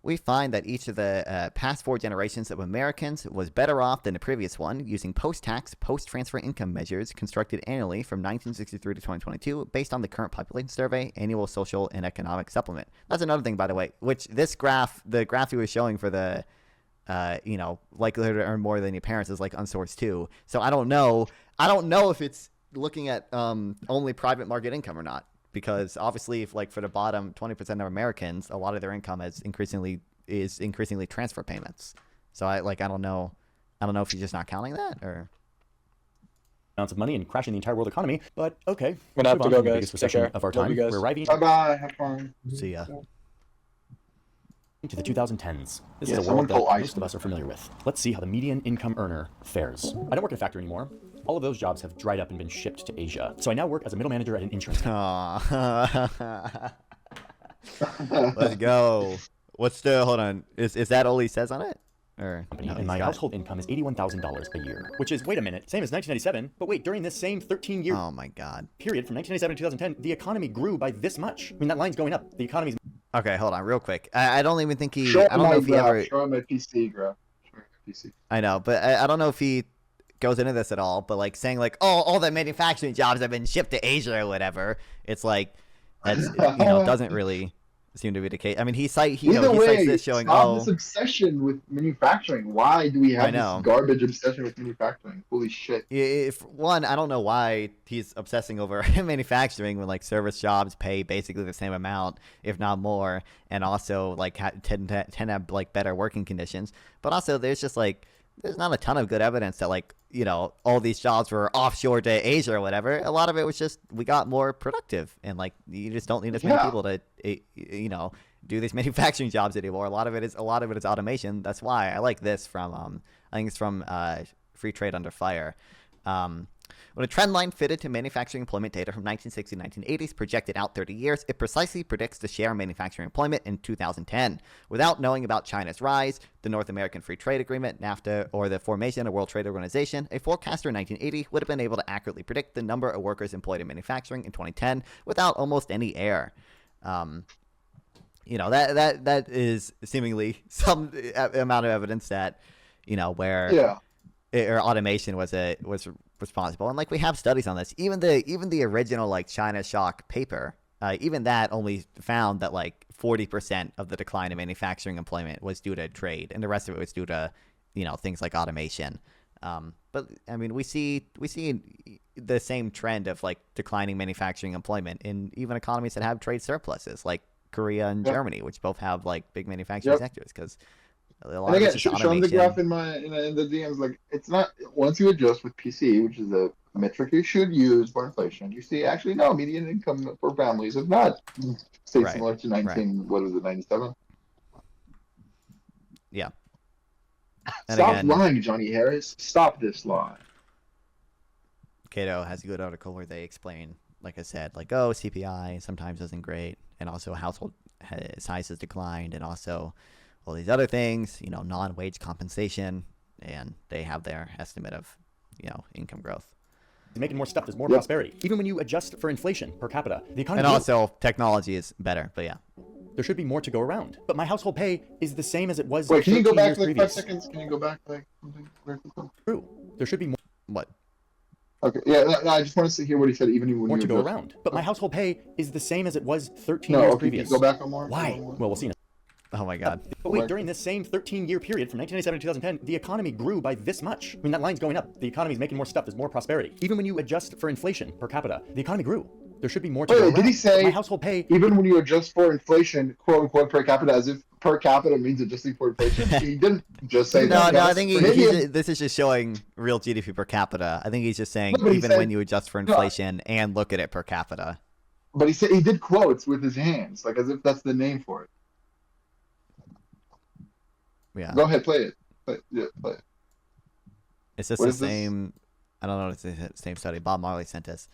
We find that each of the past 4 generations of Americans was better off than the previous one using post-tax, post-transfer income measures constructed annually from 1963 to 2022 based on the current population survey, annual social and economic supplement. That's another thing, by the way, which this graph, the graph he was showing for the, likelihood to earn more than your parents is like unsourced too. So I don't know if it's looking at only private market income or not. Because obviously, if like for the bottom 20% of Americans, a lot of their income is increasingly transfer payments. So I don't know if he's just not counting that or amounts of money and crashing the entire world economy. But okay, I'm gonna have to move go, on. The guys. biggest Take recession care. of our Love time. you guys. We're arriving Bye bye. Have fun. see ya. to the 2010s. This Yeah, is a someone world that pull ice most of us are familiar with. Let's see how the median income earner fares. I don't work in a factory anymore. All of those jobs have dried up and been shipped to Asia. So I now work as a middle manager at an insurance company. Aw. Let's go. What's the hold on? Is that all he says on it? Or no, And he's my got- household income is $81,000 a year, which is, wait a minute, same as 1997, but wait, during this same 13-year Oh my god. period from 1997 to 2010, the economy grew by this much. I mean, that line's going up. The economy's Okay, hold on, real quick. I don't even think he. Show I don't know my if he graph. ever. Show my PC graph. Show my PC. I know, but I don't know if he goes into this at all. But like saying like, oh, all the manufacturing jobs have been shipped to Asia or whatever. It's like that's doesn't really seem to be the case. I mean, he cites this showing stop this obsession with manufacturing. Why do we I have know. this garbage obsession with manufacturing? Holy shit. If one, I don't know why he's obsessing over manufacturing when like service jobs pay basically the same amount, if not more, and also like tend to have like better working conditions. But also, there's not a ton of good evidence that like all these jobs were offshore to Asia or whatever. A lot of it was just we got more productive, and like you just don't need as many people to do these manufacturing jobs anymore. A lot of it is automation. That's why I like this from I think it's from Free Trade Under Fire. When a trend line fitted to manufacturing employment data from 1960 to 1980s projected out 30 years, it precisely predicts the share of manufacturing employment in 2010. Without knowing about China's rise, the North American Free Trade Agreement, NAFTA, or the formation of World Trade Organization, a forecaster in 1980 would have been able to accurately predict the number of workers employed in manufacturing in 2010 without almost any error. That is seemingly some amount of evidence that where or automation was responsible, and like we have studies on this. Even the original like China shock paper even that only found that like 40% of the decline in manufacturing employment was due to trade, and the rest of it was due to, things like automation. But I mean, we see the same trend of like declining manufacturing employment in even economies that have trade surpluses, like Korea and Germany, which both have like big manufacturing sectors, because a lot and again, of this is showing the graph automation. in the DMs, like it's not once you adjust with PC, which is a metric you should use for inflation. You see, actually, no, median income for families is not stayed similar to 97. Yeah. And Stop again, lying, Johnny Harris. Stop this lie. Cato has a good article where they explain, like I said, like, oh, CPI sometimes isn't great, and also household size has declined, and also all these other things, non-wage compensation, and they have their estimate of, income growth. Making more stuff, there's more prosperity. Even when you adjust for inflation per capita, the economy. And also, technology is better, but yeah. There should be more to go around. But my household pay is the same as it was. Wait, can you go 13 back years like previous. 5 seconds? Can you go back like something? True. There should be more. What? Okay, yeah, no, I just want to hear what he said. Even when more you to go adjust. around. But my household pay is the same as it was 13 years previous. Go back on more. Why? Well, we'll see. Oh my God. But wait, during this same 13-year period from 1997 to 2010, the economy grew by this much. I mean, that line's going up. The economy's making more stuff. There's more prosperity. Even when you adjust for inflation per capita, the economy grew. There should be more to go around. Did he say my household pay? Even when you adjust for inflation, quote unquote, per capita, as if per capita means adjusting for inflation? He didn't just say that. No, I think this is just showing real GDP per capita. I think he's just saying when you adjust for inflation and look at it per capita. But he said he did quotes with his hands, like as if that's the name for it. Yeah. Go ahead, play it. Play it. It's just the same. I don't know if it's the same study. Bob Marley sent us.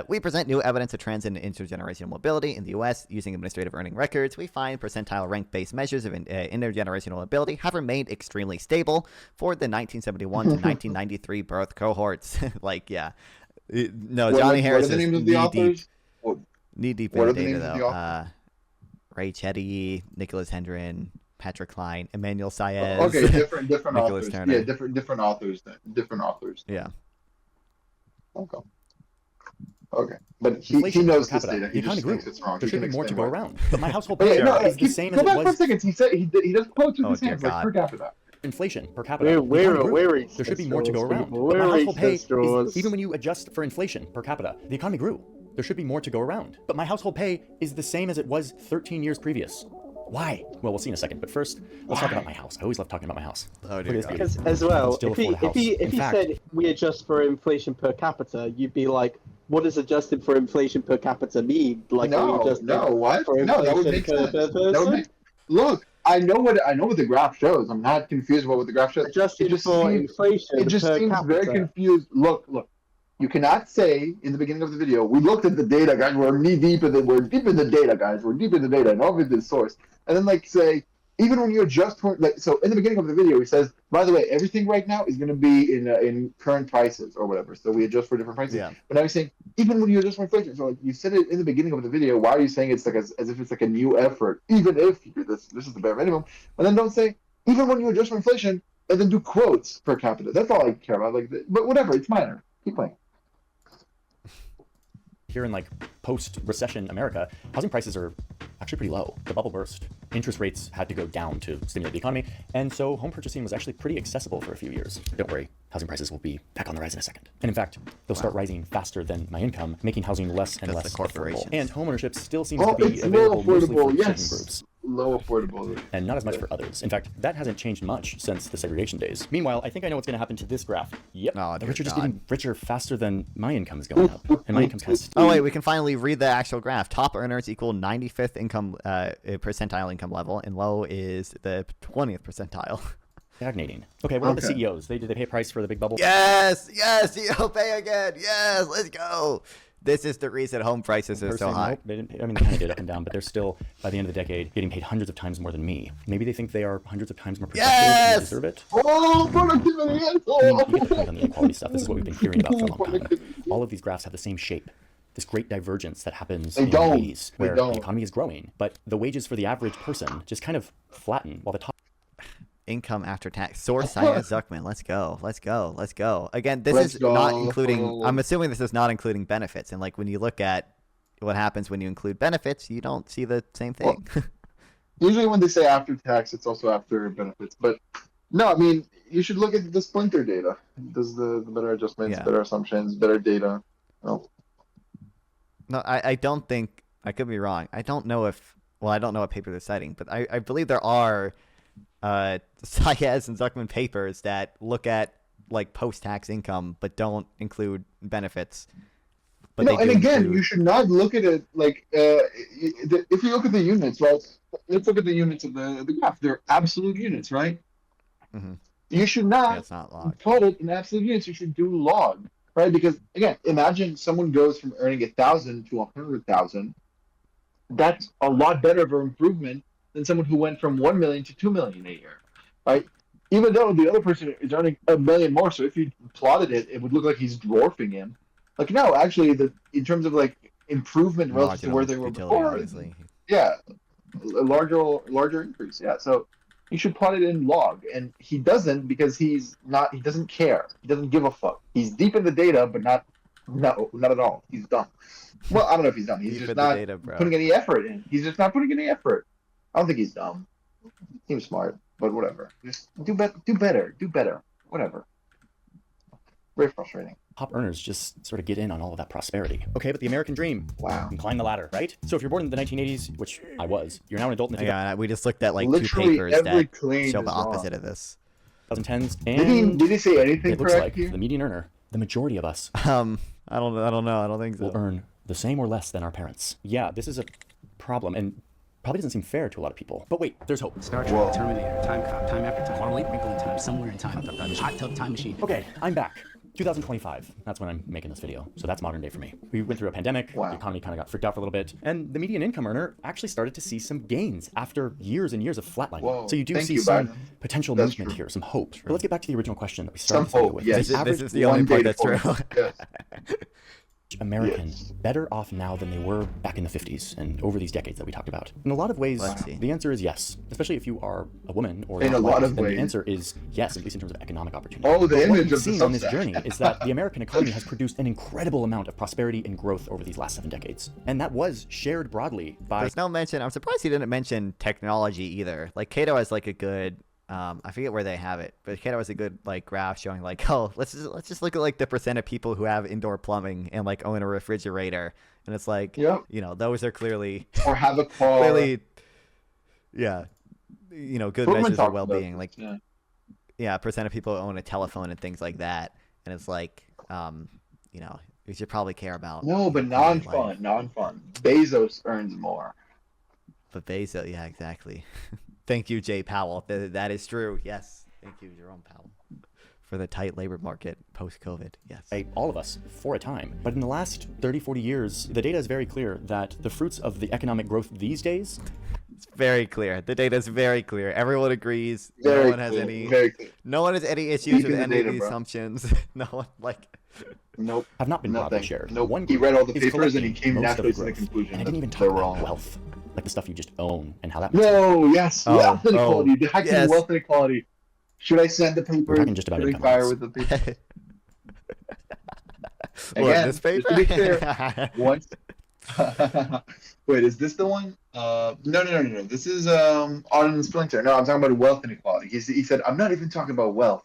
We present new evidence of trends in intergenerational mobility in the U.S. using administrative earning records. We find percentile rank-based measures of intergenerational mobility have remained extremely stable for the 1971 to 1993 birth cohorts. Johnny Harris is knee-deep in the data, though. Ray Chetty, Nicholas Hendren, Patrick Klein, Emmanuel Saez. Okay, different Nicholas authors. Turner. Yeah, different authors. Different authors. Yeah. Okay, but he knows this data. He just grew. thinks it's wrong. There should be more to go around. But my household pay is the same as it was. Go back for a second. He said he does quotes with his hands, like per capita. Inflation per capita. There should be more to go around. But my household pay is, even when you adjust for inflation per capita, the economy grew. There should be more to go around. But my household pay is the same as it was 13 years previous. Why? Well, we'll see in a second. But first, let's talk about my house. I always love talking about my house. Oh, dear God. Because as well, if he said we adjust for inflation per capita, you'd be like, what does adjusted for inflation per capita mean? Like, What? No, that would make sense. Look, I know what the graph shows. I'm not confused about what the graph shows. Adjusted for inflation. It just seems very confused. Look. You cannot say in the beginning of the video, we looked at the data, guys. We're deep in the data, guys. We're deep in the data, and all of it is source. And then say, even when you adjust for so in the beginning of the video, he says, by the way, everything right now is going to be in current prices or whatever. So we adjust for different prices. Yeah. But now he's saying, even when you adjust for inflation, so you said it in the beginning of the video. Why are you saying it's like as if it's like a new effort, even if this is the bare minimum? And then don't say even when you adjust for inflation, and then do quotes per capita. That's all I care about. But whatever, it's minor. Keep playing. Here in post-recession America, housing prices are actually pretty low. The bubble burst. Interest rates had to go down to stimulate the economy, and so home purchasing was actually pretty accessible for a few years. Don't worry, housing prices will be back on the rise in a second. And in fact, they'll start rising faster than my income, making housing less and less affordable. And homeownership still seems to be available mostly for certain groups. Low affordable. And not as much for others. In fact, that hasn't changed much since the segregation days. Meanwhile, I think I know what's going to happen to this graph. Yep. The rich are just getting richer faster than my income is going up. And my income's kind of Oh, wait, we can finally read the actual graph. Top earners equal 95th income percentile income level, and low is the 20th percentile. Stagnating. Okay, what about the CEOs? Did they pay a price for the big bubble? Yes, CEO pay again. Yes, let's go. This is the reason home prices are so high. Nope, they didn't pay, they kind of did up and down, but they're still, by the end of the decade, getting paid hundreds of times more than me. Maybe they think they are hundreds of times more productive and deserve it. Oh, productivity! You get the point on the inequality stuff. This is what we've been hearing about for a long time. All of these graphs have the same shape. This great divergence that happens in the 80s, where the economy is growing, but the wages for the average person just kind of flatten while the top income after tax. Source Saya Zuckman. Let's go. Again, this is not including, I'm assuming this is not including benefits. And when you look at what happens when you include benefits, you don't see the same thing. Usually when they say after tax, it's also after benefits. But no, I mean, you should look at the Splinter data. Does the better adjustments, better assumptions, better data. Oh. No, I don't think, I could be wrong. I don't know I don't know what paper they're citing, but I believe there are Saez and Zuckman papers that look at like post-tax income but don't include benefits. But and again, you should not look at it like if you look at the units, right? Let's look at the units of the graph. They're absolute units, right? Mm-hmm. You should not plot it in absolute units. You should do log, right? Because again, imagine someone goes from earning 1,000 to 100,000. That's a lot better of an improvement than someone who went from 1 million to 2 million a year, right? Even though the other person is earning 1 million more, so if you plotted it, it would look like he's dwarfing him. Like no, actually, in terms of like improvement relative to where they were before, obviously. Yeah, a larger increase. Yeah, so you should plot it in log, and he doesn't because he doesn't care. He doesn't give a fuck. He's deep in the data, but not at all. He's dumb. Well, I don't know if he's dumb. He's just not putting any effort in. He's just not putting any effort. I don't think he's dumb. He seems smart, but whatever. Just do better. Whatever. Very frustrating. Top earners just sort of get in on all of that prosperity. Okay, but the American dream. Wow. And climb the ladder, right? So if you're born in the 1980s, which I was, you're now an adult in the Yeah, we just looked at like literally 2 papers that show the wrong. opposite of this. 2010s, and did he say anything it looks correct like here? the median earner, the majority of us, I don't know. I don't think so. will earn the same or less than our parents. Yeah, this is a problem, and probably doesn't seem fair to a lot of people. But wait, there's hope. Star Trek, Terminator, Time Cop, Time After Time, Quantum Leap, Wrinkle in Time, Somewhere in Time, Hot Tub Time Machine. Okay, I'm back. 2025, that's when I'm making this video. So that's modern day for me. We went through a pandemic, the economy kind of got freaked out for a little bit, and the median income earner actually started to see some gains after years and years of flatlining. Whoa, so you do see some potential movement here, some hope. But let's get back to the original question that we started the video with. Yes. This is the only part that's true. Yes. American better off now than they were back in the 50s and over these decades that we talked about? In a lot of ways, the answer is yes, especially if you are a woman or in a lot of then ways. the answer is yes, at least in terms of economic opportunity. Oh, the but image what of we've the seen on this Substack. journey is that the American economy has produced an incredible amount of prosperity and growth over these last 7 decades. And that was shared broadly by... There's no mention. I'm surprised he didn't mention technology either. Like Cato has like a good... I forget where they have it, but Cato has a good like graph showing like, oh, let's just look at like the percent of people who have indoor plumbing and like own a refrigerator, and it's like, you know, those are clearly or have a car. Clearly, yeah, you know, good measures of well-being. Like, yeah, percent of people own a telephone and things like that, and it's like, you know, you should probably care about. No, but non-fun. Bezos earns more. But Bezos, yeah, exactly. Thank you, Jay Powell. That is true. Yes. Thank you, Jerome Powell, for the tight labor market post-COVID. Yes. All of us for a time. But in the last 30, 40 years, the data is very clear that the fruits of the economic growth these days... It's very clear. The data is very clear. Everyone agrees. No one has any issues with any of the assumptions. No one, like... Nope. Have not been broadly shared. Nope. One he read all the is papers and he came most of naturally the to the growth. conclusion And I didn't even that talk they're about wrong. wealth, like the stuff you just own and how that... No, yes. Wealth inequality. The hacking yes. wealth inequality. Should I send the paper? We're talking just about income fire limits. with the paper? What, Again, this paper? just to be clear, once... Wait, is this the one? No. This is on Splinter. No, I'm talking about wealth inequality. He said, I'm not even talking about wealth.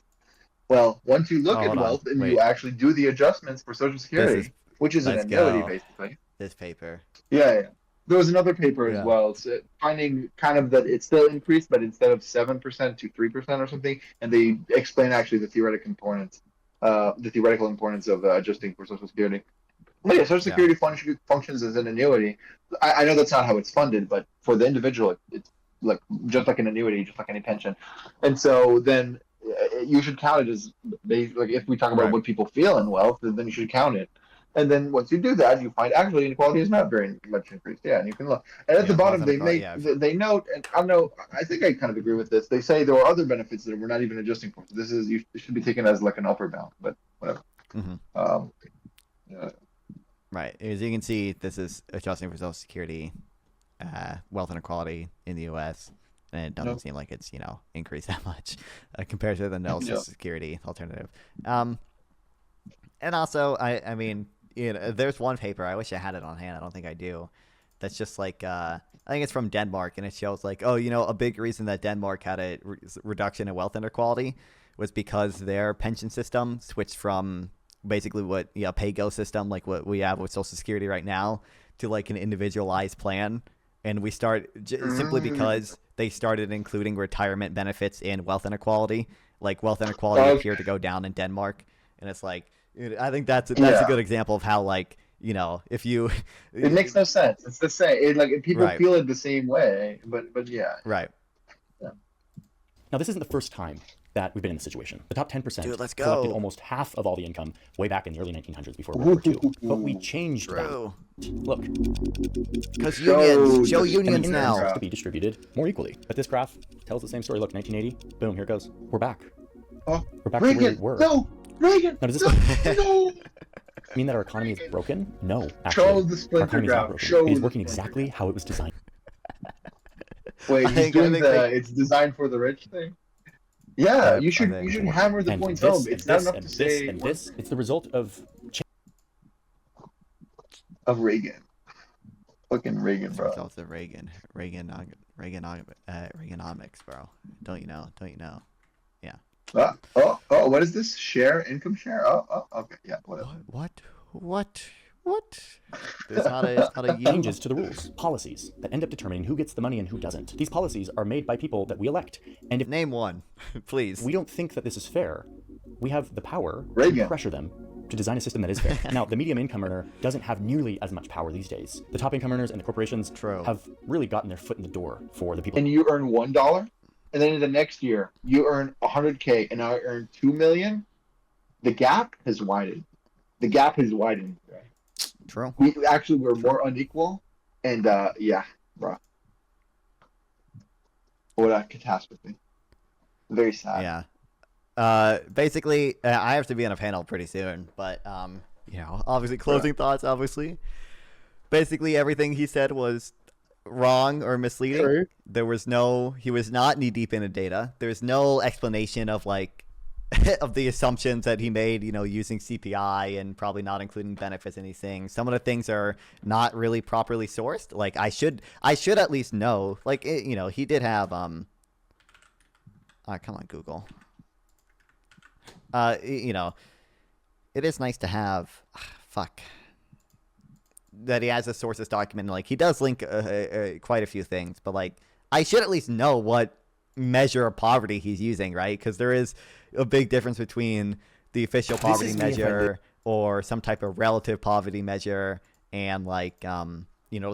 Well, once you look at wealth and you actually do the adjustments for Social Security, which is an annuity, basically. This paper. Yeah. There was another paper as well, so finding kind of that it still increased, but instead of 7% to 3% or something, and they explain actually the theoretical importance of adjusting for Social Security. But yeah, Social Security functions as an annuity. I know that's not how it's funded, but for the individual, it's like just like an annuity, just like any pension. And so then you should count it as like if we talk about what people feel in wealth, then you should count it. And then once you do that, you find actually inequality is not very much increased. Yeah, and you can look. And at the bottom, they note, and I think I kind of agree with this. They say there are other benefits that we're not even adjusting for. So this is it should be taken as like an upper bound, but whatever. Right. As you can see, this is adjusting for Social Security, wealth inequality in the U.S., and it doesn't seem like it's, increased that much compared to the no Social Security alternative. And also, I mean, there's one paper. I wish I had it on hand. I don't think I do. That's just like I think it's from Denmark, and it shows like, oh, a big reason that Denmark had a reduction in wealth inequality was because their pension system switched from basically what pay-go system like what we have with Social Security right now to like an individualized plan, and we simply because they started including retirement benefits in wealth inequality. Like wealth inequality appeared to go down in Denmark, and it's like I think that's a good example of how like if you it makes no sense. It's the same. People feel it the same way, but yeah. Right. Yeah. Now this isn't the first time that we've been in this situation. The top 10% Dude, let's collected go. almost half of all the income way back in the early 1900s before World War II. But we changed that. Look. Because unions, show unions now. To be distributed more equally. But this graph tells the same story. Look, 1980, boom, here it goes. We're back. We're back to where we were. No, Reagan. Now, does no, this no. mean that our economy is broken? No, Show actually. the Our splinter economy is not graph. broken. Show It is the working splinter exactly how it was designed. Wait, I he's think doing like- it's designed for the rich thing? Yeah, you should think- hammer the And points this, home. and It's not this, enough and to this, say and this. It's the result of of Reagan. Fucking Reagan, bro. Results of Reaganomics, bro. Don't you know? Yeah. What is this? Income share? Okay, yeah, whatever. What? It's not a changes to the rules, policies that end up determining who gets the money and who doesn't. These policies are made by people that we elect. And if Name one, please. we don't think that this is fair, we have the power Reagan. to pressure them to design a system that is fair. Now, the medium income earner doesn't have nearly as much power these days. The top income earners and the corporations have really gotten their foot in the door for the people. And you earn $1, and then in the next year you earn 100K, and now I earn 2 million. The gap has widened. Right? True. We're more unequal, and yeah, bro. What a catastrophe. Very sad. Yeah. Basically, I have to be on a panel pretty soon, but obviously closing thoughts. Obviously, basically everything he said was wrong or misleading. True. He was not knee deep into data. There's no explanation of like of the assumptions that he made, using CPI and probably not including benefits and these things. Some of the things are not really properly sourced. Like I should at least know. Like he did have come on, Google. It is nice to have that he has a sources document. Like he does link quite a few things, but like I should at least know what measure of poverty he's using, right? Because there is a big difference between the official poverty measure or some type of relative poverty measure and like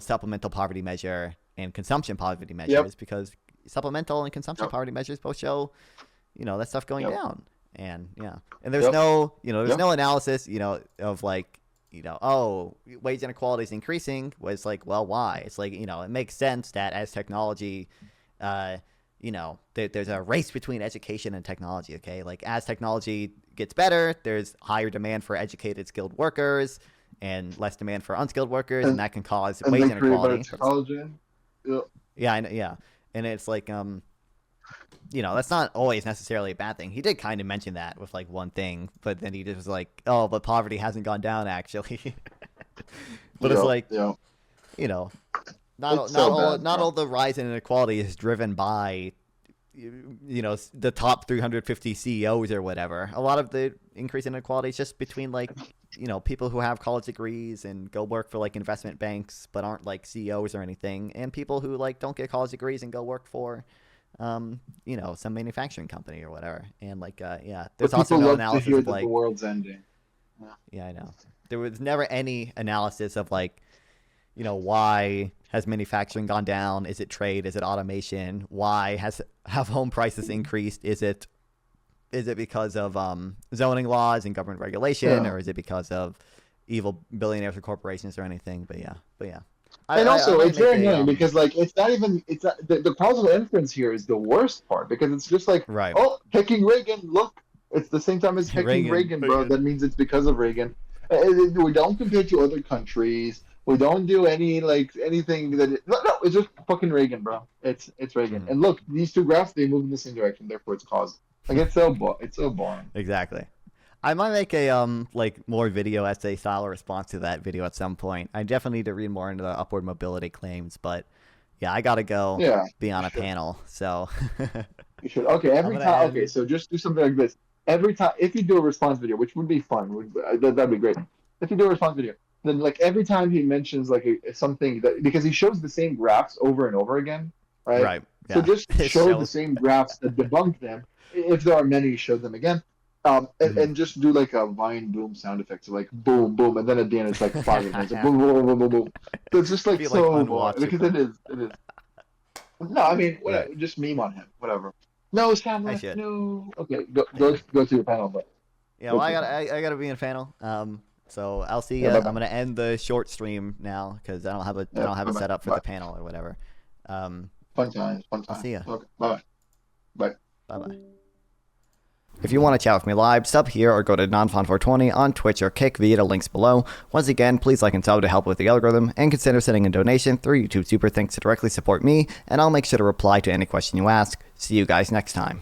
supplemental poverty measure and consumption poverty measures, because supplemental and consumption poverty measures both show that stuff going down. And there's no analysis of like wage inequality is increasing. Was like, well, why? It's like it makes sense that as technology there's a race between education and technology. Okay, like as technology gets better, there's higher demand for educated, skilled workers and less demand for unskilled workers, and that can cause wage inequality. Yeah, and it's like that's not always necessarily a bad thing. He did kind of mention that with like one thing, but then he just was like, oh, but poverty hasn't gone down actually. But it's like not all the rise in inequality is driven by the top 350 CEOs or whatever. A lot of the increase in inequality is just between like people who have college degrees and go work for like investment banks but aren't like CEOs or anything, and people who like don't get college degrees and go work for some manufacturing company or whatever. And like there's also no analysis of like the world's ending. Yeah, I know. There was never any analysis of like why has manufacturing gone down? Is it trade? Is it automation? Why have home prices increased? Is it because of zoning laws and government regulation, or is it because of evil billionaires or corporations or anything? But yeah. And also, it's very annoying because like it's not the causal inference here is the worst part, because it's just like, oh, picking Reagan. Look, it's the same time as picking Reagan, bro. That means it's because of Reagan. We don't compare to other countries. We don't do anything that no, it's just fucking Reagan, bro. It's Reagan. Mm-hmm. And look, these two graphs, they move in the same direction, therefore it's caused. Like it's so boring. Exactly. I might make a like more video essay style response to that video at some point. I definitely need to read more into the upward mobility claims, but yeah, I gotta go be on a panel. So You should. Okay, every gonna time. end- Okay, so just do something like this. Every time, if you do a response video, which would be fun, that'd be great. If you do a response video, then like every time he mentions like something that because he shows the same graphs over and over again, right? right. So Yeah. just It show the shows- same graphs that debunk them. If there are many, show them again. And just do like a Vine boom sound effect, so like boom, boom, and then at the end it's like 5 minutes, like boom, boom, boom, boom, boom. So it's just like Be, like, so boring, unwatchable. because it is. No, I mean, whatever, just meme on him, whatever. No, Sam, I should. no. Okay, go to your panel, but Yeah, well, I gotta be in a panel. So I'll see you. Yeah, I'm gonna end the short stream now because I don't have it set up for the panel or whatever. fun times. I'll see ya. Okay, bye. Bye bye. If you want to chat with me live, sub here or go to Nonfon420 on Twitch or Kick via the links below. Once again, please like and sub to help with the algorithm, and consider sending a donation through YouTube Super Thanks to directly support me, and I'll make sure to reply to any question you ask. See you guys next time.